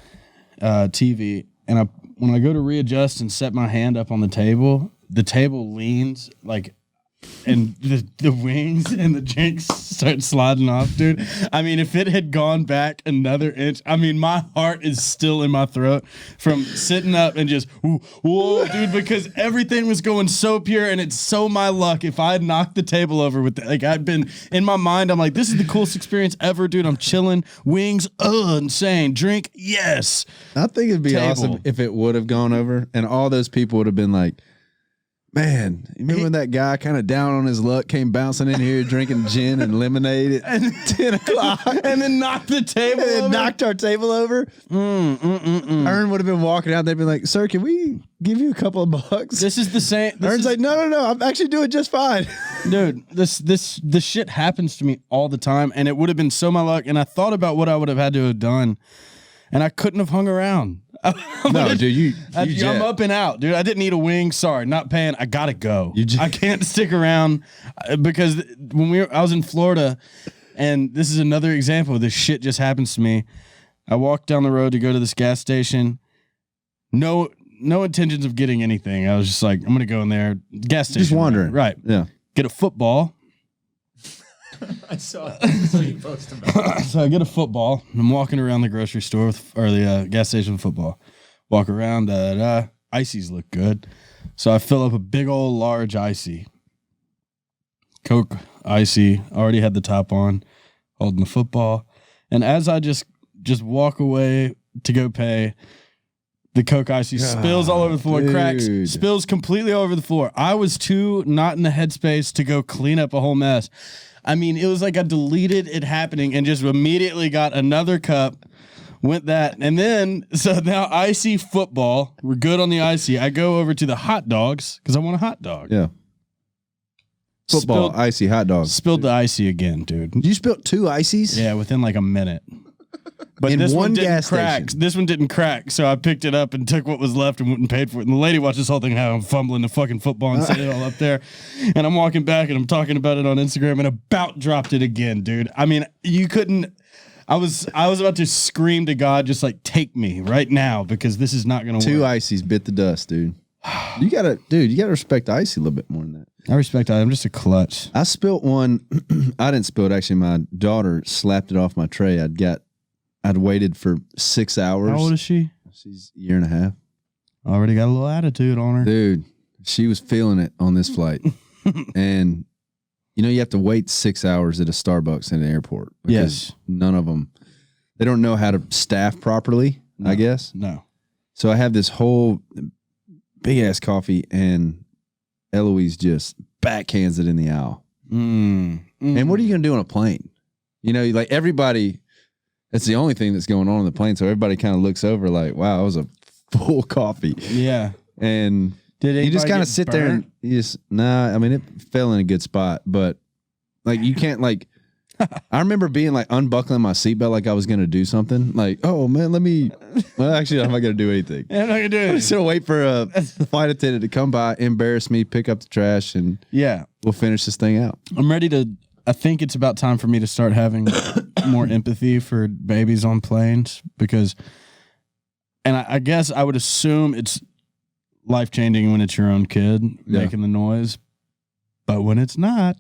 TV, and when I go to readjust and set my hand up on the table leans like, and the wings and the drinks start sliding off, dude. I mean, if it had gone back another inch, I mean, my heart is still in my throat from sitting up and just, whoa, dude, because everything was going so pure, and it's so my luck. If I had knocked the table over with like, I'd been in my mind, I'm like, this is the coolest experience ever, dude. I'm chilling, wings, insane, drink, yes. I think it'd be Table. awesome if it would have gone over, and all those people would have been like, "Man, you remember when that guy kind of down on his luck came bouncing in here drinking gin and lemonade at 10 o'clock and then knocked the table and over? then knocked our table over?" Ern would have been walking out. They'd been like, "Sir, can we give you a couple of bucks?" This is the same. Ern's like, no, I'm actually doing just fine. Dude, this shit happens to me all the time, and it would have been so my luck. And I thought about what I would have had to have done, and I couldn't have hung around. No, dude, I'm up and out, dude. I didn't eat a wing. Sorry, not paying. I gotta go. I can't stick around because when I was in Florida, and this is another example of this shit just happens to me. I walked down the road to go to this gas station. No intentions of getting anything. I was just like, I'm gonna go in there. Gas station. Just wandering. Right. Yeah. Get a football. I saw you post about it. So I get a football. And I'm walking around the grocery store or the gas station with football. Walk around. Ices look good. So I fill up a big old large icy. Coke icy. Already had the top on. Holding the football. And as I just walk away to go pay, the Coke icy spills all over the floor, cracks, spills completely over the floor. I was too not in the headspace to go clean up a whole mess. I mean, it was like I deleted it happening and just immediately got another cup, went that. And then, so now icy football. We're good on the icy. I go over to the hot dogs because I want a hot dog. Yeah. Football, icy, hot dogs. Spilled the icy again, dude. You spilled 2 ices? Yeah, within like a minute. But In this one one didn't gas crack. station. This one didn't crack, so I picked it up and took what was left and went and paid for it. And the lady watched this whole thing, how I'm fumbling the fucking football and set it all up there. And I'm walking back and I'm talking about it on Instagram and about dropped it again, dude. I mean, you couldn't. I was about to scream to God, just like, take me right now because this is not going to 2 work. ices bit the dust, dude. You gotta respect icy a little bit more than that. I respect that. I'm just a clutch. I spilt one. I didn't spill it. Actually, my daughter slapped it off my tray. I'd waited for 6 hours. How old is she? She's a year and a half. Already got a little attitude on her. Dude, she was feeling it on this flight. And, you have to wait 6 hours at a Starbucks in an airport. Yes. None of them, they don't know how to staff properly, I guess. No. So I have this whole big ass coffee and Eloise just backhands it in the aisle. And what are you going to do on a plane? Like everybody, that's the only thing that's going on the plane. So everybody kind of looks over like, wow, it was a full coffee. Yeah. And Did you just anybody kind get of sit there and burnt? you just, I mean, it fell in a good spot, but like you can't like, I remember being like unbuckling my seatbelt like I was going to do something. Like, oh man, well, actually, I'm not going to do anything. I'm not going to do I'm it. just going to wait for a flight attendant to come by, embarrass me, pick up the trash, and Yeah. we'll finish this thing out. I'm ready to. I think it's about time for me to start having more empathy for babies on planes because, and I guess I would assume it's life changing when it's your own kid making the noise, but when it's not,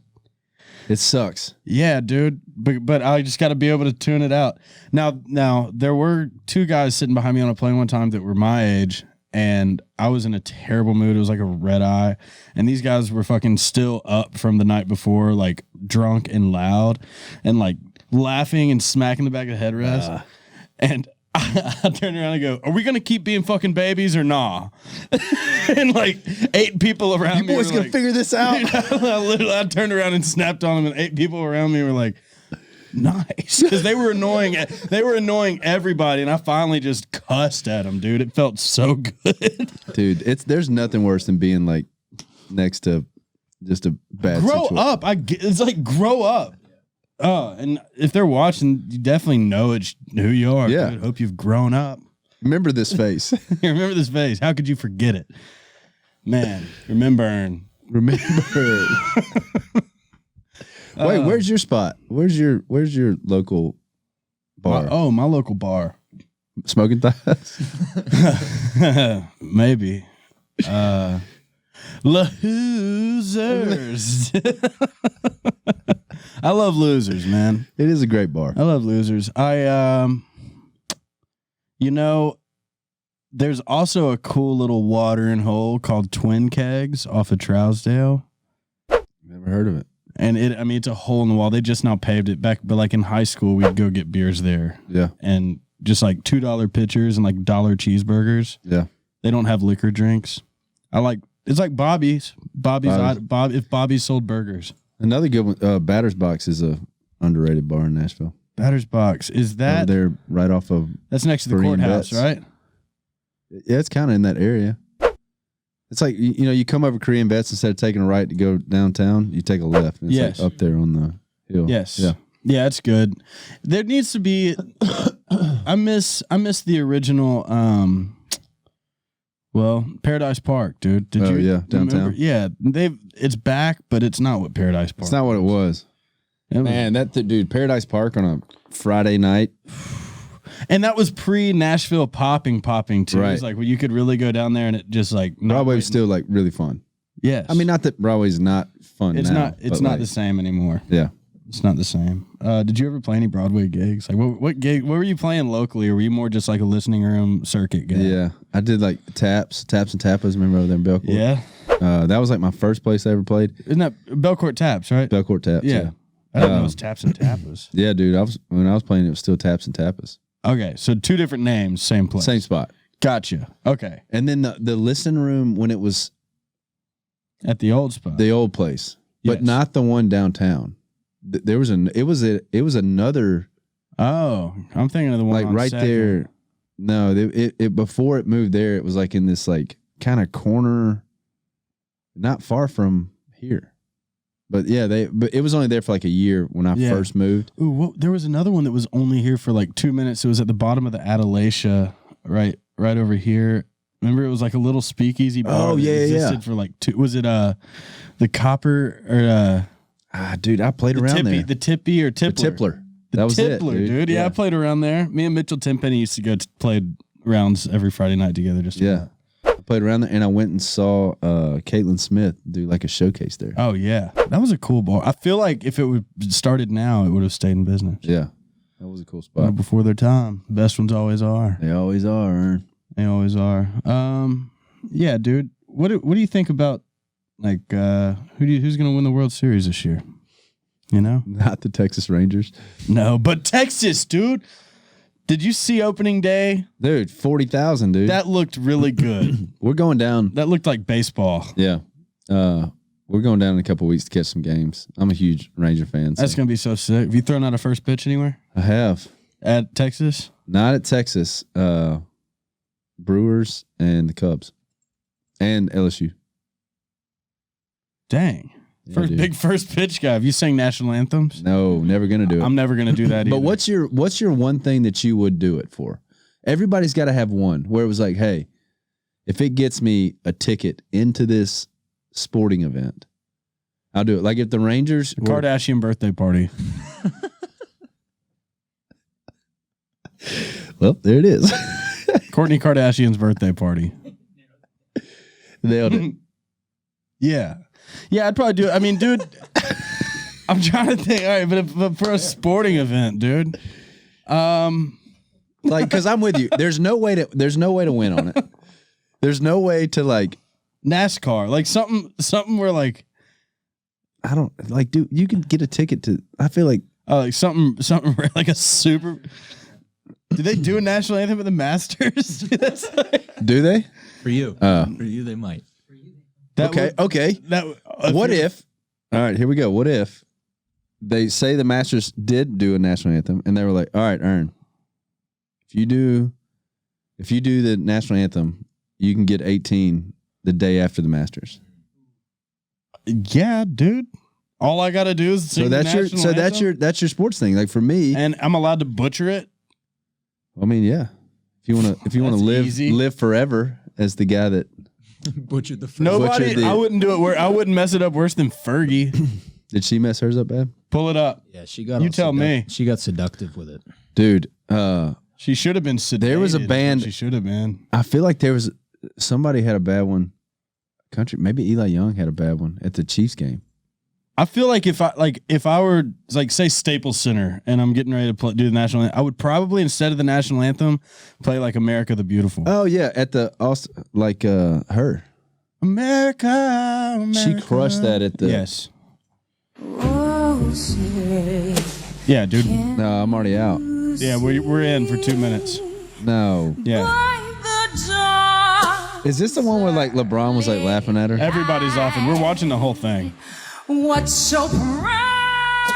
it sucks. yeah, dude. But I just got to be able to tune it out. Now there were 2 guys sitting behind me on a plane one time that were my age. And I was in a terrible mood. It was like a red eye. And these guys were fucking still up from the night before, like drunk and loud and like laughing and smacking the back of the headrest. And I turn around and go, "Are we gonna keep being fucking babies or nah?" And like 8 people around me. Boys were gonna like, figure this out. I turned around and snapped on them, and 8 people around me were like, "Nice," because they were annoying. They were annoying everybody, and I finally just cussed at them, dude. It felt so good, Dude. There's nothing worse than being like next to just a bad. Grow situation. up. It's like grow up. And if they're watching, you definitely know who you are. Yeah. Dude. Hope you've grown up. Remember this face. Remember this face. How could you forget it? Man, remember Ern. Remember. Wait, where's your spot? Where's your local bar? My local bar. Smoking thighs? Maybe. Losers. I love Losers, man. It is a great bar. I love Losers. There's also a cool little watering hole called Twin Kegs off of Trousdale. Never heard of it. And it's a hole in the wall. They just now paved it back, but like in high school, we'd go get beers there. Yeah. And just like $2 pitchers and like $1 cheeseburgers. Yeah. They don't have liquor drinks. It's like Bobby's. If Bobby's sold burgers. Another good one, Batter's Box is a underrated bar in Nashville. Batter's Box. Is that They're right off of that's next to the Korean courthouse, Vets. right? Yeah, it's kind of in that area. It's like you come over Korean Vets instead of taking a right to go downtown, you take a left. And it's Yes. like up there on the hill. Yes. Yeah. Yeah, it's good. There needs to be I miss the original Paradise Park, dude. Did you yeah, downtown. remember? Yeah, it's back, but it's not what Paradise Park. It's not what it was. Man, dude, Paradise Park on a Friday night. And that was pre Nashville popping too. Right. It's like you could really go down there and it just like Broadway was still like really fun. Yes. I mean, not that Broadway's not fun. it's now, not but, like, the same anymore. Yeah. It's not the same. Did you ever play any Broadway gigs? Like what were you playing locally, or were you more just like a listening room circuit guy? Yeah. I did like taps and tapas. Remember over there in Belcourt? Yeah. That was like my first place I ever played. Isn't that Belcourt Taps, right? Belcourt Taps. Yeah. I didn't know it was Taps and Tapas. Yeah, dude. When I was playing, it was still Taps and Tapas. Okay, so 2 different names, same place. Same spot. Gotcha. Okay. And then the listening room when it was At the old spot. the old place, but Yes. not the one downtown. There was it was another Oh, I'm thinking of the one like on right Second. there. No, it before it moved there, it was like in this like kind of corner, not far from here. But yeah, but it was only there for like a year when I Yeah. first moved. Ooh, there was another one that was only here for like 2 minutes. It was at the bottom of the Adelasia, right over here. Remember, it was like a little speakeasy bar. Oh, that yeah, yeah, existed yeah. for like 2. Was it the Copper or Dude, I played the around Tippy? there. The Tippy or The Tippler? Tippler. The That was Tippler, it, dude. Yeah, I played around there. Me and Mitchell Tenpenny used to go play rounds every Friday night together. Just Yeah. I played around there, and I went and saw Caitlin Smith do like a showcase there. Oh yeah, that was a cool bar. I feel like if it would started now, it would have stayed in business. Yeah, that was a cool Well, spot. before their time. The best ones always are. They always are. Ern. They always are. Yeah, dude. What do you think about like who's gonna win the World Series this year? You know? Not the Texas Rangers, No, but Texas, dude. Did you see opening day? dude. 40,000, dude. That looked really good. We're going down. That looked like baseball. Yeah, we're going down in a couple weeks to catch some games. I'm a huge Ranger fan. So That's gonna be so sick. Have you thrown out a first pitch anywhere I have at Texas? not at Texas. Brewers and the Cubs, and LSU. Dang. Yeah, dude. Big first pitch guy. Have you sang national anthems? No, never gonna do it. I'm never gonna do that either. But what's your one thing that you would do it for? Everybody's got to have one where it was like, hey, if it gets me a ticket into this sporting event, I'll do it. Like if the Rangers were- Kardashian birthday party? well, there it is. Kourtney Kardashian's birthday party. Nailed it. Yeah. Yeah, I'd probably do it. I mean, dude, I'm trying to think. All right, but for a sporting event, dude. Like, because I'm with you. There's no way to win on it. There's no way to like NASCAR, like something where like I don't like, dude. You can get a ticket to. I feel like like something like a super. Do they do a national anthem at the Masters? That's like, Do they? For you. Oh. For you, they might. that Okay. would- Okay. That What if? All right, here we go. What if they say the Masters did do a national anthem, and they were like, "All right, Ern, if you do the national anthem, you can get 18 the day after the Masters." Yeah, dude. All I gotta do is sing So that's the your national anthem, that's your sports thing. Like for me, and I'm allowed to butcher it. I mean, yeah. If you want to That's easy. live forever as the guy that Butchered the first. Nobody, the- I wouldn't do it. I wouldn't mess it up worse than Fergie. did she mess hers up bad? Pull it up. Yeah, she got. You all tell me. She got seductive with it. Dude, She should have been sedated. There was a is what band- She should have been. I feel like there was somebody had a bad one. Country, maybe Eli Young had a bad one at the Chiefs game. I feel like if I were like say Staples Center and I'm getting ready to do the national anthem, I would probably instead of the national anthem play like America the Beautiful. Oh yeah, at the her. America, America. She crushed that at the. Yes. Yeah, dude. No, I'm already out. Yeah, we're in for 2 minutes. No. Yeah. Is this the one where like LeBron was like laughing at her? Everybody's off and we're watching the whole thing. What so proudly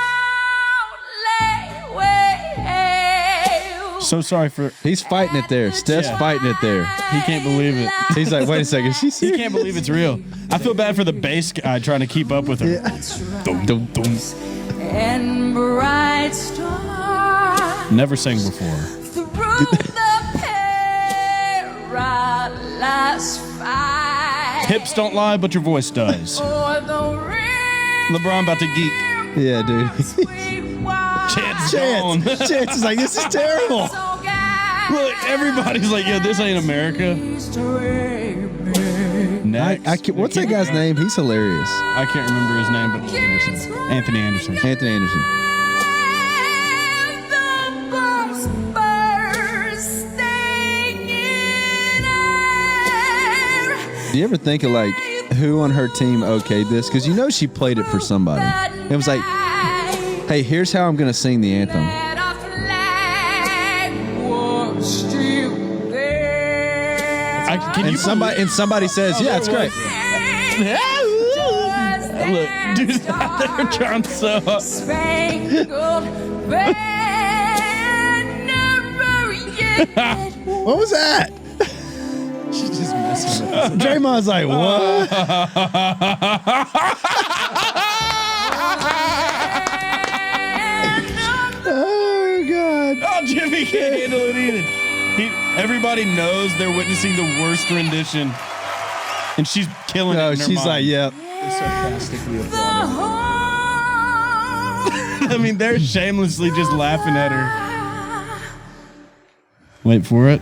wave. So sorry for He's fighting it there. Steph's Yeah. fighting it there. he can't believe it. He's like, wait a second, she's He can't believe it's real. I feel bad for the bass guy trying to keep up with her. Dum, dum, dum. And bright stars Never sang before. through the perilous fight. Hips don't lie, but your voice does. For the LeBron about to geek. Yeah, dude. Chance gone. Chance is like, this is terrible. Look, everybody's like, yo, this ain't America. Next. What's that guy's name? He's hilarious. I can't remember his name, but Anthony Anderson. Anthony Anderson. Do you ever think of like who on her team okayed this? Because you know she played it for somebody. It was like, hey, here's how I'm going to sing the anthem. Can you And somebody says, yeah, it's great. Look, dude's out there trying so hard. What was that? She's just messing with us. Draymond's like, what? Oh, God. Oh, Jimmy can't handle it either. Everybody knows they're witnessing the worst rendition, and she's killing it. No, in her she's mind. like, yep. Sarcastically applauding. I mean, they're shamelessly just laughing at her. Wait for it.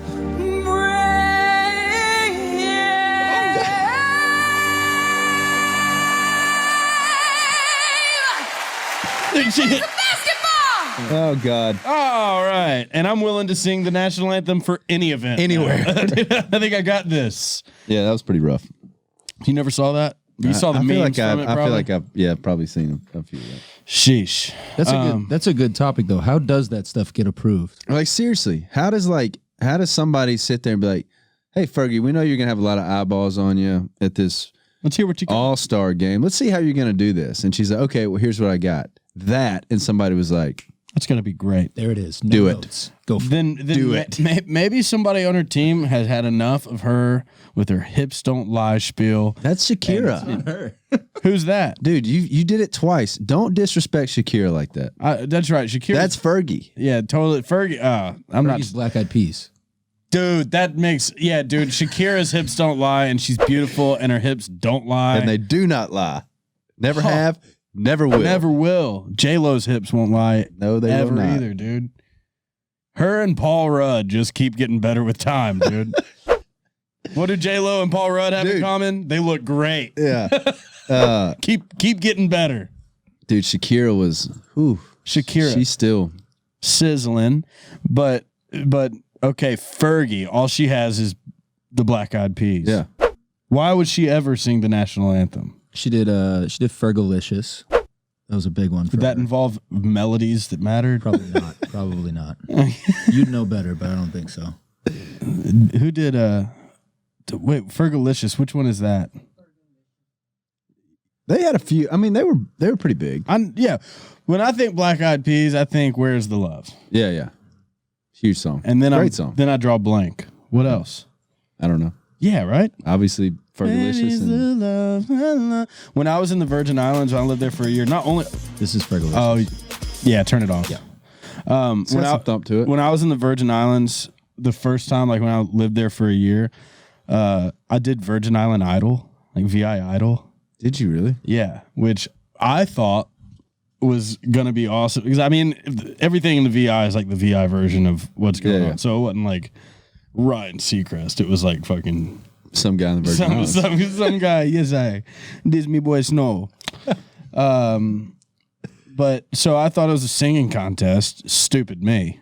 Oh, God. All right, and I'm willing to sing the national anthem for any event. Anywhere. I think I got this. Yeah, that was pretty rough. You never saw that? You saw the I feel memes like from it, I feel probably? like I've probably seen a few of that. Sheesh. That's a good topic though. How does that stuff get approved? Like, seriously, how does somebody sit there and be like, hey, Fergie, we know you're going to have a lot of eyeballs on you at this Let's hear what you got. all-star game. Let's see how you're going to do this. And she's like, okay, well, here's what I got. That, and somebody was like, That's going to be great. There it is. No Do it. notes. Go for it. Then Do it. Maybe somebody on her team has had enough of her with her hips don't lie spiel. that's Shakira. Who's that? Dude, you did it twice. Don't disrespect Shakira like that. That's right. Shakira. That's Fergie. yeah, totally. Fergie. I'm not. Fergie's Black Eyed Peas. Dude, that makes dude. Shakira's hips don't lie, and she's beautiful, and her hips don't lie, And they do not lie. Never have, never will. never will. J-Lo's hips won't lie. No, they ever will not. either, dude. Her and Paul Rudd just keep getting better with time, dude. What do J-Lo and Paul Rudd have in Dude. common? They look great. Yeah. Keep getting better. Dude, Shakira was, Shakira. she's still. Sizzling, but okay, Fergie, all she has is the Black Eyed Peas. Yeah. Why would she ever sing the national anthem? She did Fergalicious. That was a big one. Did that involve melodies that mattered? Probably not. Probably not. You'd know better, but I don't think so. Who did wait, Fergalicious, which one is that? They had a few. I mean, they were pretty big. Yeah. When I think Black Eyed Peas, I think Where's the Love? Yeah. Huge song. And then Great song. Then I draw blank. What else? I don't know. Yeah, right? Obviously, Fergalicious. And Love. When I was in the Virgin Islands, I lived there for a year. Not only This is Fergalicious. Oh, yeah, turn it off. Yeah. it's got some thump to it. When I was in the Virgin Islands, the first time, like when I lived there for a year, I did Virgin Island Idol, like VI Idol. Did you really? Yeah, which I thought was gonna be awesome because I mean everything in the VI is like the VI version of what's going on. So it wasn't like Ryan Seacrest. It was like fucking some guy in the Virgin Islands. Some guy. Yes, this me boy Snow. But so I thought it was a singing contest. Stupid me.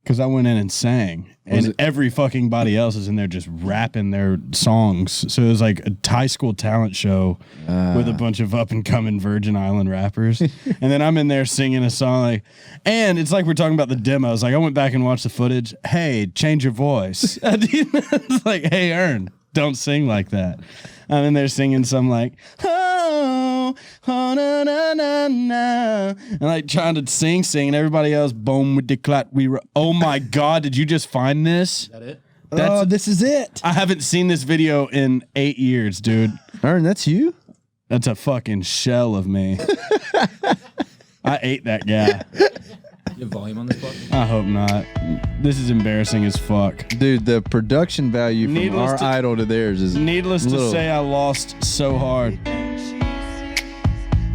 Because I went in and sang, and every fucking body else is in there just rapping their songs. So it was like a high school talent show with a bunch of up and coming Virgin Island rappers. And then I'm in there singing a song like, and it's like we're talking about the demos. Like I went back and watched the footage. Hey, change your voice. It's like, hey, Ern, don't sing like that. I'm in there singing some like, oh, na, na, na, na. And like trying to sing, and everybody else, boom with the clat. Oh my God, did you just find this? Is that it? This is it. I haven't seen this video in 8 years, dude. Ern, that's you? That's a fucking shell of me. I ate that guy. You have volume on this book? I hope not. This is embarrassing as fuck. Dude, the production value from Needless our to- idol to theirs is Needless to little. say, I lost so hard.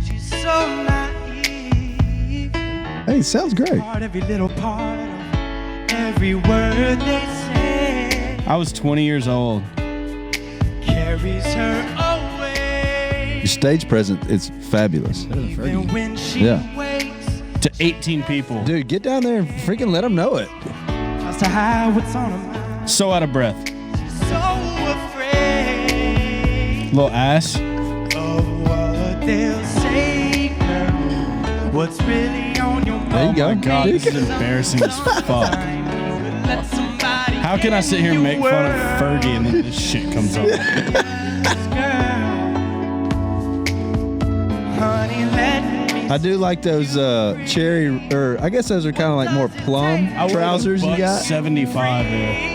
She's so naive. Hey, it sounds great. Every little part of every word they say I was 20 years old. carries her away. Your stage presence, it's fabulous. Better than Even Fergie. when she Yeah. waits, To 18 people. Dude, get down there and freaking let them know it. tries to hide what's on her mind. So out of breath. So afraid Little ass. of what they'll say, girl. What's really on your mind? There you go. Oh my God, this is embarrassing as fuck. Let somebody How can I sit here and make fun of Fergie and then this shit comes up? Honey, let me I do like those cherry, or I guess those are kind of like more plum I wear trousers the you Buck got. 75 there.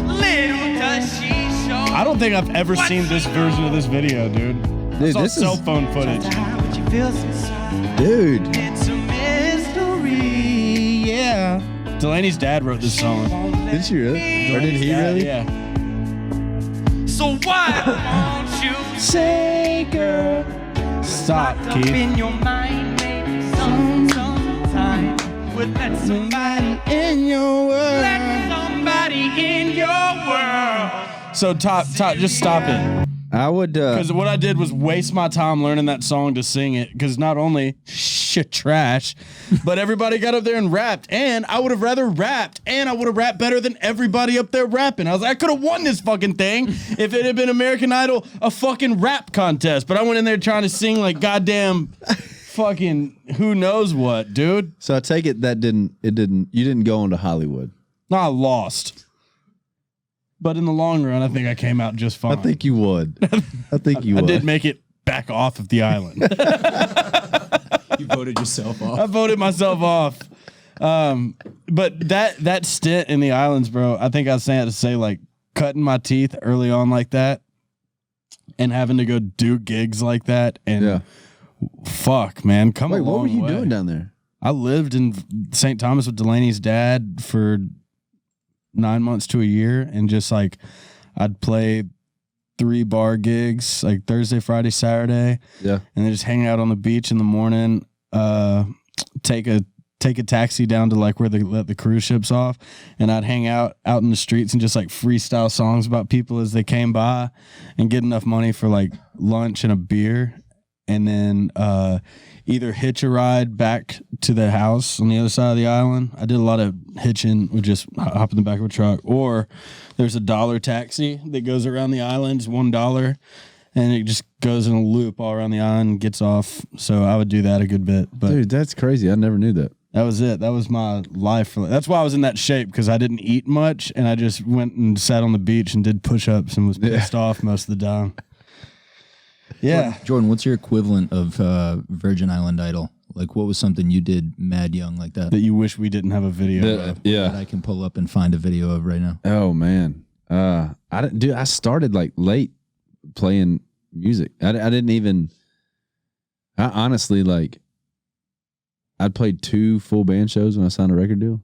Little does she show I don't think I've ever seen this version of this video, dude. Dude, It's all this cell is, phone footage. what you feel inside. dude. It's a mystery. Yeah. Delaney's dad wrote this song. Did she really? Or did he Yeah, really? Yeah. So why won't you Say, girl. Stop, up Keith. in your mind, maybe sometime would let somebody In your world. let somebody in your world. So, top, just stop it. I would. Because what I did was waste my time learning that song to sing it. Because not only shit trash, but everybody got up there and rapped. And I would have rather rapped. And I would have rapped better than everybody up there rapping. I was like, I could have won this fucking thing if it had been American Idol, a fucking rap contest. But I went in there trying to sing like goddamn fucking who knows what, dude. So I take it you didn't go into Hollywood. No, I lost. But in the long run, I think I came out just fine. I think you would. I think you I would. did make it back off of the island. You voted yourself off. I voted myself off. But that stint in the islands, bro, I think I was saying to say like cutting my teeth early on like that and having to go do gigs like that. And Yeah. fuck, man, come Wait, a long what were you way. doing down there? I lived in St. Thomas with Delaney's dad for 9 months to a year. And just like I'd play 3 bar gigs like Thursday, Friday, Saturday. Yeah. And then just hang out on the beach in the morning, take a taxi down to like where they let the cruise ships off, and I'd hang out in the streets and just like freestyle songs about people as they came by and get enough money for like lunch and a beer, and then either hitch a ride back to the house on the other side of the island. I did a lot of hitching, would just hop in the back of a truck, or there's a $1 taxi that goes around the island, $1. and it just goes in a loop all around the island and gets off. So I would do that a good bit. But Dude, that's crazy. I never knew that. that was it. That was my life. That's why I was in that shape, because I didn't eat much and I just went and sat on the beach and did push-ups and was pissed off most of the time. Yeah. Jordan, what's your equivalent of Virgin Island Idol? Like, what was something you did mad young like that? That you wish we didn't have a video of. That I can pull up and find a video of right now. Oh man. I started like late playing music. I didn't even, I honestly, like, I'd played 2 full band shows when I signed a record deal.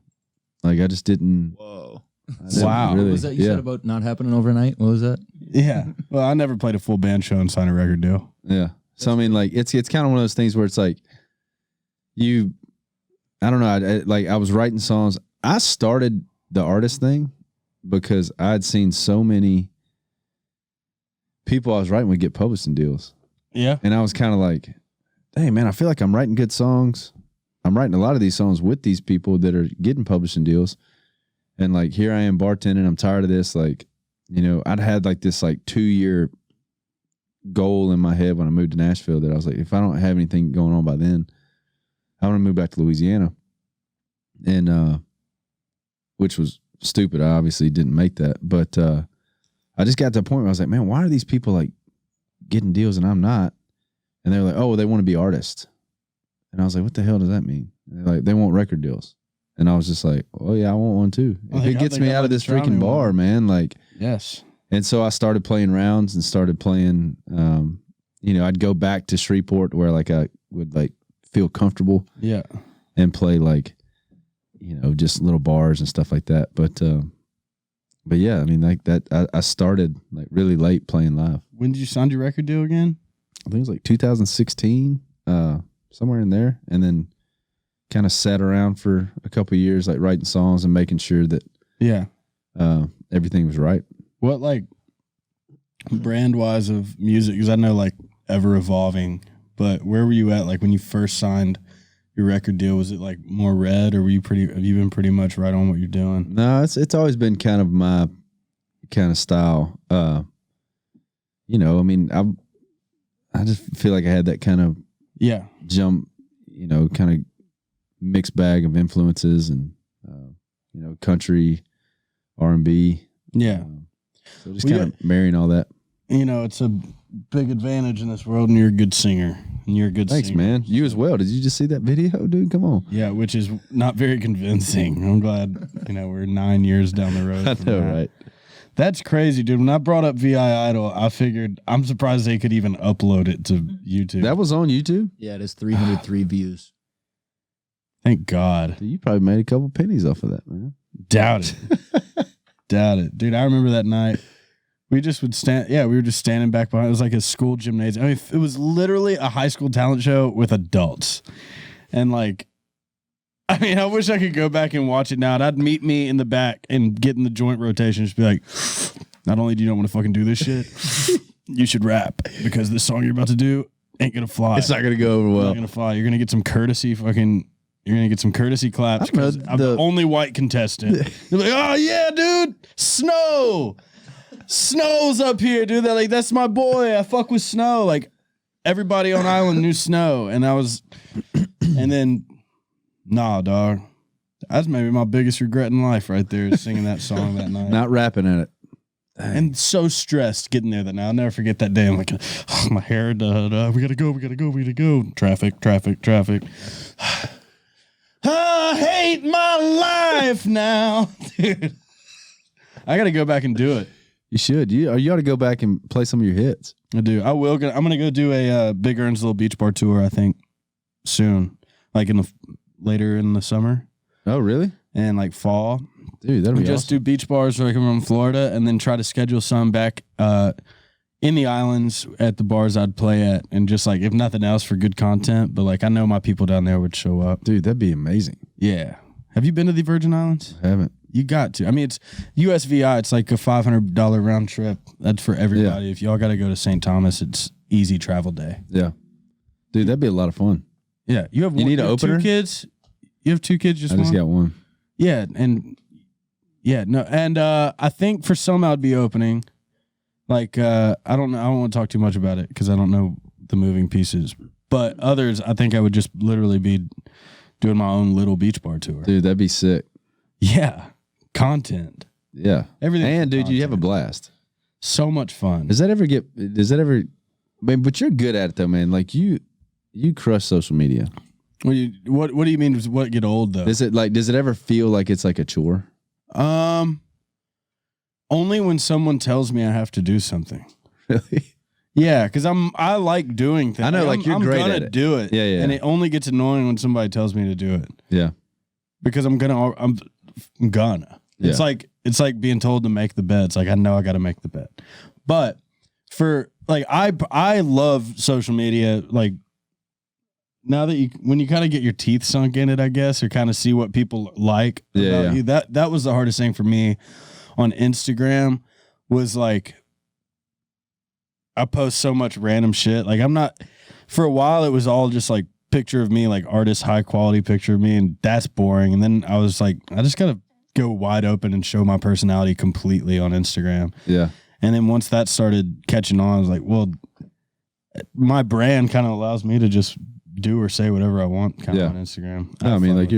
Like, I just didn't. Whoa. Wow. What was that you said about not happening overnight? What was that? Yeah. Well, I never played a full band show and signed a record deal. Yeah. So, I mean, like, it's kind of one of those things where it's like, I don't know. I was writing songs. I started the artist thing because I'd seen so many people I was writing would get publishing deals. Yeah. And I was kind of like, hey, man, I feel like I'm writing good songs. I'm writing a lot of these songs with these people that are getting publishing deals. And like, here I am bartending. I'm tired of this. Like, you know, I'd had like this like 2-year goal in my head when I moved to Nashville that I was like, if I don't have anything going on by then, I want to move back to Louisiana. And, which was stupid. I obviously didn't make that, but, I just got to a point where I was like, man, why are these people like getting deals and I'm not? And they were like, oh, they want to be artists. And I was like, what the hell does that mean? And they're like, they want record deals. And I was just like, oh yeah, I want one too. If it gets me out of this freaking bar, man, like, yes. And so I started playing rounds and started playing, you know, I'd go back to Shreveport where like I would like feel comfortable. Yeah. And play like, you know, just little bars and stuff like that. But yeah, I mean, like that, I started like really late playing live. When did you sign your record deal again? I think it was like 2016, somewhere in there. And then kind of sat around for a couple of years, like writing songs and making sure that everything was right. What, like, brand wise of music? Because I know, like, ever evolving, but where were you at, like, when you first signed your record deal? Was it like more red, or have you been pretty much right on what you're doing? No, it's always been kind of my kind of style. You know, I mean, I just feel like I had that kind of jump, you know, kind of mixed bag of influences and you know, country, R&B. Yeah. So just kind of marrying all that. You know, it's a big advantage in this world, and you're a good singer. And you're a good Thanks, singer. man. You as well. Did you just see that video, dude? Come on. Yeah, which is not very convincing. I'm glad, you know, we're 9 years down the road. I know, right? That's crazy, dude. When I brought up VI Idol, I figured, I'm surprised they could even upload it to YouTube. That was on YouTube? Yeah, it has 303 views. Thank God. Dude, you probably made a couple pennies off of that, man. Doubt it. Doubt it. Dude, I remember that night. We just would stand. Yeah, we were just standing back behind. It was like a school gymnasium. I mean, it was literally a high school talent show with adults. And like, I mean, I wish I could go back and watch it now. And I'd meet me in the back and get in the joint rotation. Just be like, not only do you not want to fucking do this shit, you should rap, because this song you're about to do ain't going to fly. It's not going to go over It's well. not going to fly. You're going to get some courtesy you're going to get some courtesy claps, because I'm the only white contestant. You're like, oh, yeah, dude. Snow. Snow's up here, dude. Like, that's my boy. I fuck with Snow. Like, everybody on island knew Snow. And and then, nah, dog. That's maybe my biggest regret in life right there, is singing that song that night. Not rapping at it. And so stressed getting there that night. I'll never forget that day. I'm like, oh, my hair, we gotta go. Traffic. I hate my life now. Dude, I gotta go back and do it. You should. You ought to go back and play some of your hits. I do. I will. I'm gonna go do a Big Ern's Little Beach Bar tour, I think, soon. Like later in the summer. Oh, really? And like fall. Dude, that'll be just awesome. do beach bars like I'm in Florida, and then try to schedule some back in the islands at the bars I'd play at, and just like, if nothing else, for good content. But like, I know my people down there would show up. Dude, that'd be amazing. Yeah. Have you been to the Virgin Islands? I haven't. You got to. I mean, it's USVI. It's like a $500 round trip. That's for everybody. Yeah. If y'all got to go to St. Thomas, it's easy travel day. Yeah. Dude, that'd be a lot of fun. Yeah. You need an opener? 2 kids? You have 2 kids? I just got one. Yeah. And yeah, no. And I think for some I'd be opening. Like, I don't know. I don't want to talk too much about it because I don't know the moving pieces. But others, I think I would just literally be doing my own little beach bar tour. Dude, that'd be sick. Yeah. Content. Yeah. Everything. And dude, you have a blast. So much fun. Does that ever man, but you're good at it though, man. Like you crush social media. What do you mean does what get old though? Does it ever feel like it's like a chore? Only when someone tells me I have to do something. Really? Yeah, because I like doing things. I know, like, you're great gonna at it. do it. Yeah. And it only gets annoying when somebody tells me to do it. Yeah. Because I'm gonna. It's like being told to make the bed. It's like I know I got to make the bed. But for like I love social media. Like now that when you kind of get your teeth sunk in it, I guess, or kind of see what people like about you. That was the hardest thing for me on Instagram. Was like I post so much random shit. Like I'm not. For a while, it was all just like picture of me, like artist high quality picture of me, and that's boring. And then I was like, I just gotta go wide open and show my personality completely on Instagram. Yeah. And then once that started catching on, I was like, well, my brand kind of allows me to just do or say whatever I want kind of on Instagram. I mean, like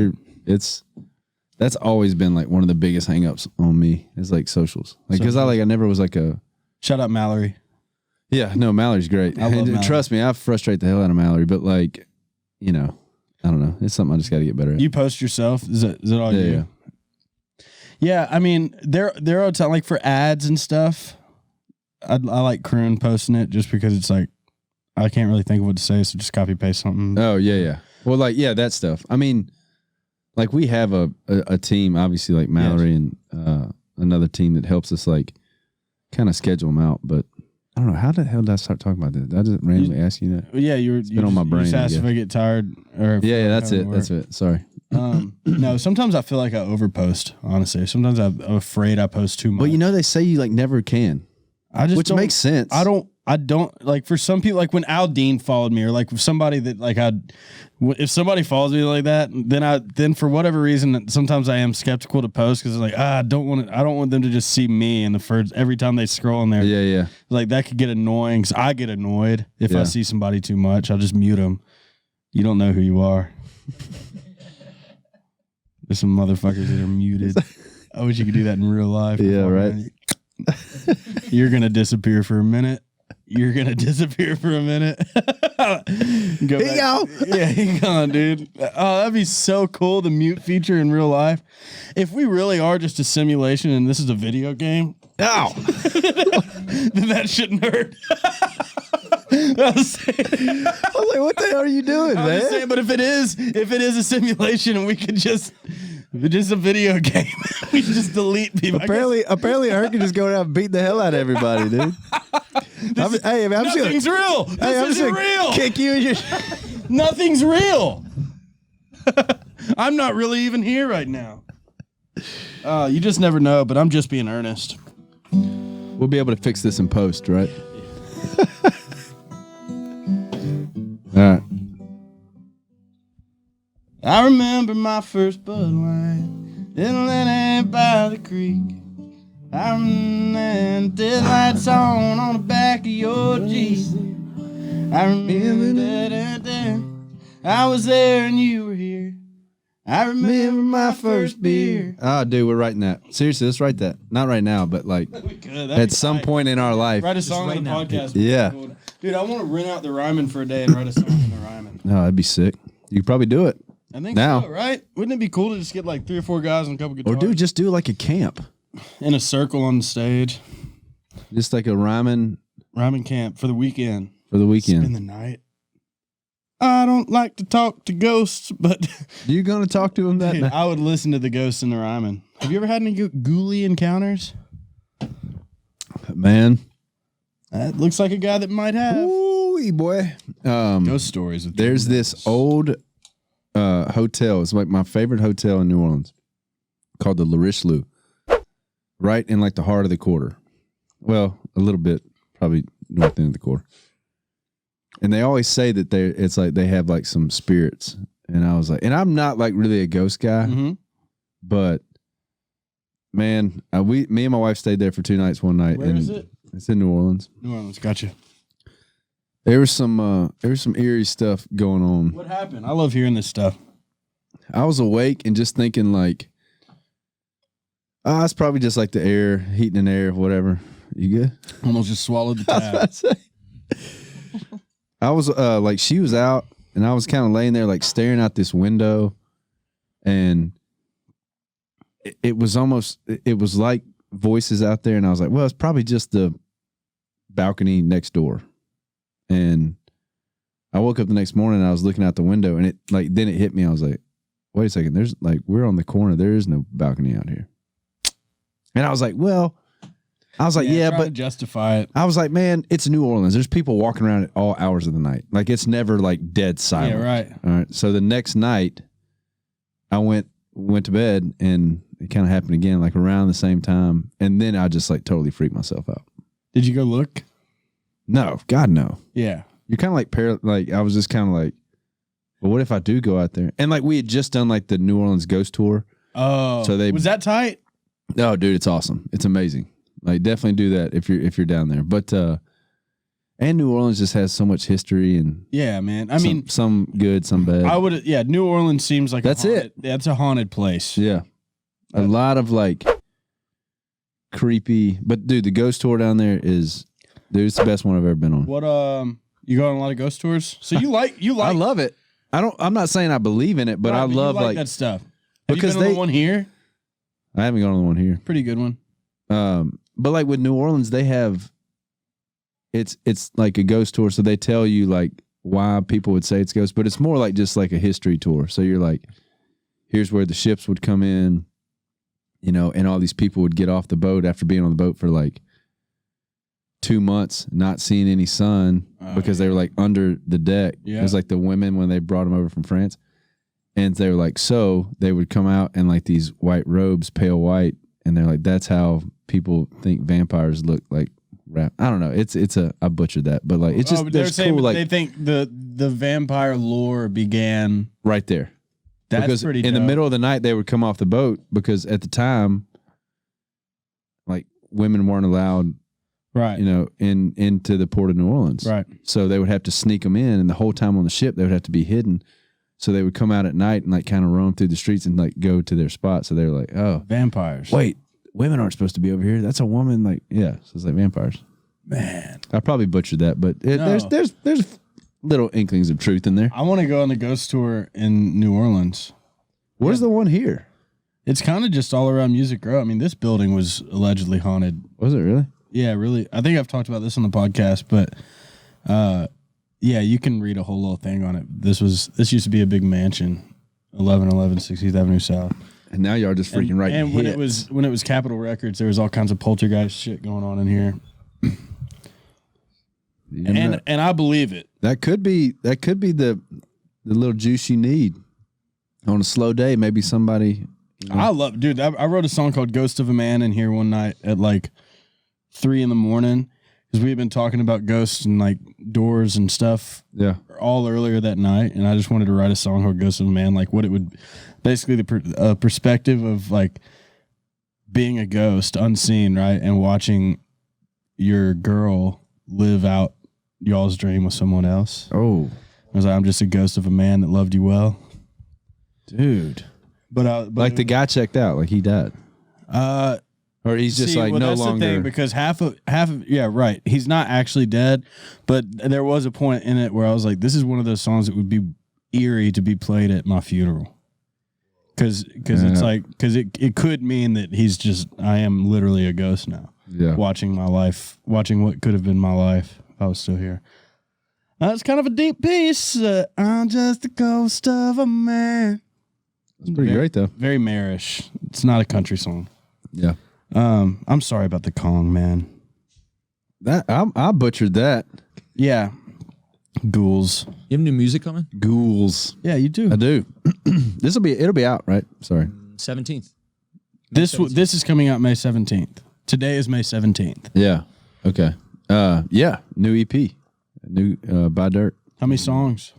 that's always been like one of the biggest hangups on me is like socials. Like, cause I never was like a shout out Mallory. Yeah, no, Mallory's great. I love Mallory. Trust me, I frustrate the hell out of Mallory, but like, you know, I don't know. It's something I just got to get better at. You post yourself? Is it all you? Yeah. Yeah, I mean, there are times like for ads and stuff. I like Croon posting it just because it's like I can't really think of what to say, so just copy paste something. Oh yeah. Well, like that stuff. I mean, like we have a team, obviously, like Mallory and another team that helps us like kind of schedule them out. But I don't know how the hell did I start talking about this? Did I just randomly ask you that? Yeah, you been on my brain. You just asked if I get tired or if that's it. That's it. Sorry. No, sometimes I feel like I overpost, honestly. Sometimes I'm afraid I post too much. Well, you know, they say you like never can. Which makes sense. I don't like for some people, like when Al Dean followed me or like with somebody that like if somebody follows me like that, then for whatever reason, sometimes I am skeptical to post because like, I don't want them to just see me in the first, every time they scroll in there. Yeah. Like that could get annoying because I get annoyed if I see somebody too much. I'll just mute them. You don't know who you are. There's some motherfuckers that are muted. I wish you could do that in real life. Yeah, right. You're going to disappear for a minute. You're going to disappear for a minute. Go back. Yeah, he gone, dude. Oh, that'd be so cool, the mute feature in real life. If we really are just a simulation and this is a video game, then that shouldn't hurt. I was like, what the hell are you doing, man? I'm just saying, but if it is a simulation and we could just, if it's just a video game, we just delete people. Apparently Ern can just go around and beat the hell out of everybody, dude. Nothing's real. This isn't real. Kick you in your. Nothing's real. I'm not really even here right now. You just never know, but I'm just being earnest. We'll be able to fix this in post, right? All right. I remember my first Bud Light in Lenny by the creek. I remember the lights on the back of your Jeep. I remember that I was there and you were here. I remember my first beer. Oh, dude, we're writing that. Seriously, let's write that. Not right now, but like at some point in our life. Write a song on the podcast. Yeah. Dude, I want to rent out the Ryman for a day and write a song in the Ryman. No, that'd be sick. You could probably do it. I think now. So, right? Wouldn't it be cool to just get like 3 or 4 guys and a couple guitars? Or dude, just do like a camp. In a circle on the stage. Just like a Ryman camp for the weekend. Spend the night. I don't like to talk to ghosts, but you gonna talk to them that night? I would listen to the ghosts in the Ryman. Have you ever had any ghoulie encounters? Man, that looks like a guy that might have. Ooh, boy. Ghost stories. There's this old hotel. It's like my favorite hotel in New Orleans, called the La Richelieu, right in like the heart of the quarter. Well, a little bit, probably north end of the quarter. And they always say that it's like they have like some spirits. And I was like, and I'm not like really a ghost guy, but man, me and my wife stayed there for 2 nights one night. Where is it? It's in New Orleans. New Orleans, gotcha. There was some eerie stuff going on. What happened? I love hearing this stuff. I was awake and just thinking like, it's probably just like the air, heating and air, whatever. You good? Almost just swallowed the tab. I was like, she was out and I was kind of laying there like staring out this window, and it was like voices out there, and I was like, well, it's probably just the balcony next door. And I woke up the next morning and I was looking out the window, and then it hit me. I was like, wait a second, there's like, we're on the corner. There is no balcony out here. And I was like, but to justify it. I was like, man, it's New Orleans. There's people walking around at all hours of the night. Like, it's never like dead silent. Yeah, right. All right. So the next night I went to bed, and it kind of happened again, like around the same time. And then I just like totally freaked myself out. Did you go look? No, God, no. Yeah. You're kind of like I was just kind of like, well, what if I do go out there? And like, we had just done like the New Orleans ghost tour. Oh, so was that tight? No, dude, it's awesome. It's amazing. Like, definitely do that if you're down there. But and New Orleans just has so much history, and yeah, man. I mean, some good, some bad. New Orleans seems like that's it. That's a haunted place. Yeah, a lot of like creepy. But dude, the ghost tour down there it's the best one I've ever been on. What you go on a lot of ghost tours? So you like I love it. I'm not saying I believe in it, but right, I love like that stuff. Have because you been on the one here? I haven't gone on the one here. Pretty good one. But like with New Orleans, they have it's like a ghost tour, so they tell you like why people would say it's ghost, but it's more like just like a history tour. So you're like, here's where the ships would come in, and all these people would get off the boat after being on the boat for like 2 months, not seeing any sun because they were like under the deck. Yeah. It was like the women when they brought them over from France, and they were like, so they would come out in like these white robes, pale white, and they're like, that's how people think vampires look like. Rap. I don't know. I butchered that, but like it's just they're saying cool. Like they think the vampire lore began right there. That's because pretty in dope. the middle of the night they would come off the boat because at the time, like women weren't allowed, right? Into the port of New Orleans, right? So they would have to sneak them in, and the whole time on the ship they would have to be hidden. So they would come out at night and like kind of roam through the streets and like go to their spot. So they were like, oh, vampires. Wait. Women aren't supposed to be over here. That's a woman. Like, yeah. So it's like vampires. Man, I probably butchered that, but there's little inklings of truth in there. I want to go on the ghost tour in New Orleans. Where's the one here? It's kind of just all around Music Row. I mean, this building was allegedly haunted. Was it really? Yeah, really. I think I've talked about this on the podcast, but yeah, you can read a whole little thing on it. This used to be a big mansion, 1111 60th Avenue South. And now y'all just freaking right. And when it was Capitol Records, there was all kinds of poltergeist shit going on in here. And I believe it. That could be the little juice you need on a slow day. Maybe somebody. I wrote a song called "Ghost of a Man" in here one night at like 3 a.m. because we had been talking about ghosts and like doors and stuff. Yeah. All earlier that night, and I just wanted to write a song called "Ghost of a Man," like what it would, basically the perspective of like being a ghost, unseen, right, and watching your girl live out y'all's dream with someone else. Oh, I was like, I'm just a ghost of a man that loved you well, dude. But like the guy checked out, like he died. Or he's just like no that's longer. The thing, because half of yeah, right. He's not actually dead, but there was a point in it where I was like, this is one of those songs that would be eerie to be played at my funeral. Because it's like, because it could mean that I am literally a ghost now. Yeah. Watching my life, watching what could have been my life if I was still here. It's kind of a deep piece. I'm just a ghost of a man. It's pretty great though. Very marish. It's not a country song. Yeah. I'm sorry about the Kong, man. That I butchered that. Yeah. Ghouls. You have new music coming? Ghouls. Yeah, you do. I do. It'll be out, right? Sorry. 17th. This is coming out May 17th. Today is May 17th. Yeah. Okay. Yeah. New EP. New by Dirt. How many songs?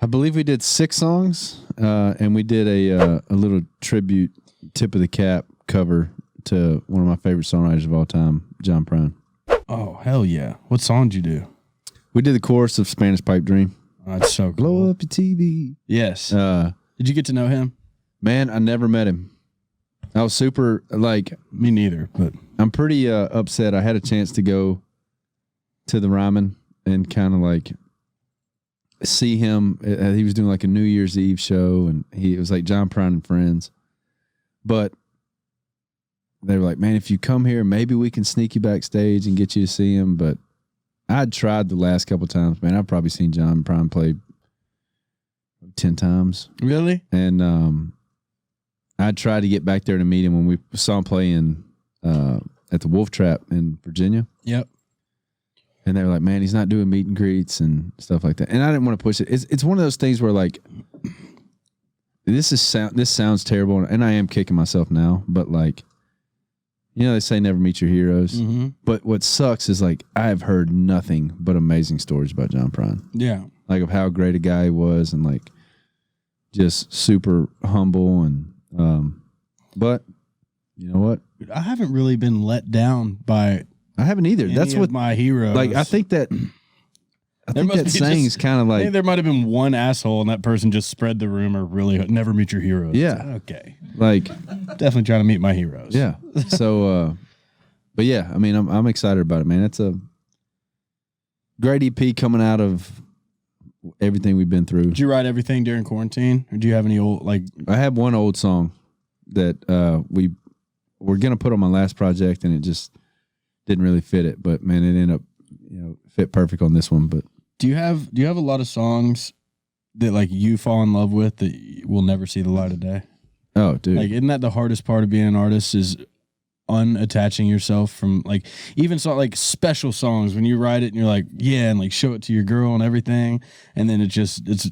I believe we did 6 songs, and we did a little tribute, tip of the cap cover to one of my favorite songwriters of all time, John Prine. Oh, hell yeah. What song did you do? We did the chorus of Spanish Pipe Dream. Oh, that's so cool. Blow up your TV. Yes. Did you get to know him? Man, I never met him. I was super, like... Me neither, but... I'm pretty upset. I had a chance to go to the Ryman and kind of like see him. He was doing like a New Year's Eve show, and it was like John Prine and Friends. But they were like, man, if you come here, maybe we can sneak you backstage and get you to see him. But I'd tried the last couple times, man. I've probably seen John Prine play 10 times. Really? And I tried to get back there to meet him when we saw him play in at the Wolf Trap in Virginia. Yep. And they were like, man, he's not doing meet and greets and stuff like that. And I didn't want to push it. It's one of those things where like this sounds terrible, and I am kicking myself now, but like, you know, they say never meet your heroes. Mm-hmm. But what sucks is like I have heard nothing but amazing stories about John Prine. Yeah. Like of how great a guy he was, and like just super humble, and but you know what? I haven't really been let down by I haven't either. That's what my heroes. like I think that saying is kind of I like think there might have been one asshole, and that person just spread the rumor. Really, never meet your heroes. Yeah. Okay. like Definitely trying to meet my heroes. yeah. So but yeah, I mean I'm excited about it, man. It's a great EP coming out of everything we've been through. Did you write everything during quarantine, or do you have any old like? I have one old song that we were gonna put on my last project, and it just didn't really fit it. But man, it ended up fit perfect on this one. But do you have a lot of songs that like you fall in love with that will never see the light of day? Oh, dude, Like, isn't that the hardest part of being an artist? Is unattaching yourself from like even like special songs when you write it and you're like, yeah, and like show it to your girl and everything, and then it's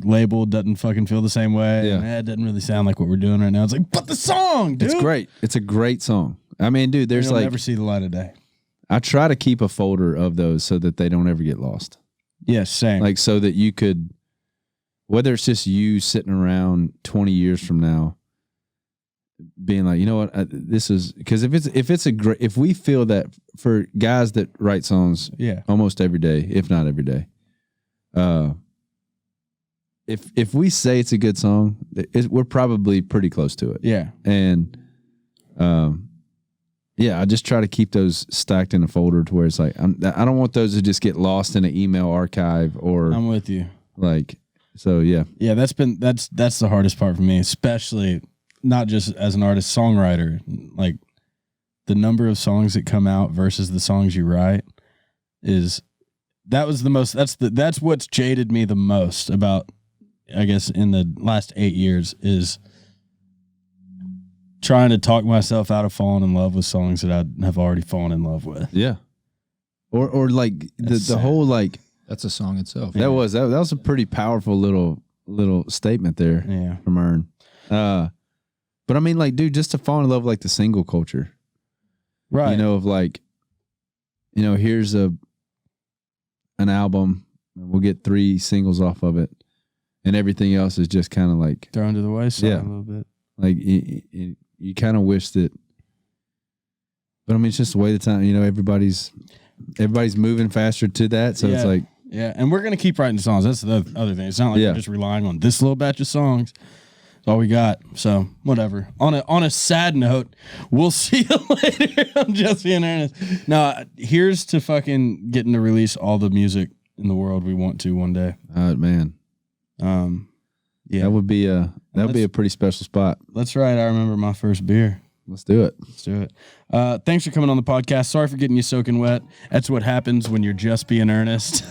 labeled doesn't fucking feel the same way. Yeah. And, it doesn't really sound like what we're doing right now. It's like, but the song, dude, it's great. It's a great song. I mean, dude, there's It'll like never see the light of day. I try to keep a folder of those so that they don't ever get lost. Yes, same. Like so that you could, whether it's just you sitting around 20 years from now, being like, you know what, this is because if we feel that for guys that write songs, yeah, almost every day, if not every day, if we say it's a good song, we're probably pretty close to it. yeah. And yeah, I just try to keep those stacked in a folder to where it's like I don't want those to just get lost in an email archive or I'm with you. like. So yeah, that's the hardest part for me, especially not just as an artist songwriter. Like the number of songs that come out versus the songs you write that's what's jaded me the most about, I guess, in the last 8 years is trying to talk myself out of falling in love with songs that I have already fallen in love with. yeah, or like the whole like That's a song itself. that was a pretty powerful little statement there Yeah. from Ern. But I mean, like, dude, just to fall in love with like the single culture, Right. You know, of like, here's an album, and we'll get 3 singles off of it, and everything else is just kind of like Thrown to the wayside Yeah. a little bit. like you kind of wish that. But I mean, it's just the way the time, everybody's moving faster to that, so Yeah. it's like, Yeah, and we're gonna keep writing songs. That's the other thing. It's not like Yeah. we're just relying on this little batch of songs. That's all we got. So whatever. On a sad note, we'll see you later. I'm just being Ernest. No, here's to fucking getting to release all the music in the world we want to one day. man, Yeah, that would be a pretty special spot. that's right. I remember my first beer. Let's do it. Let's do it. Thanks for coming on the podcast. Sorry for getting you soaking wet. That's what happens when you're just being Ernest.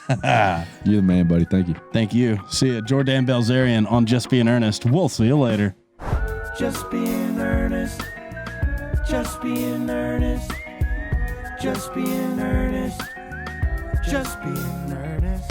You're the man, buddy. Thank you. Thank you. See ya. Dan Bilzerian on Just Being Ernest. We'll see you later. Just being earnest. Just being earnest. Just being earnest. Just being earnest.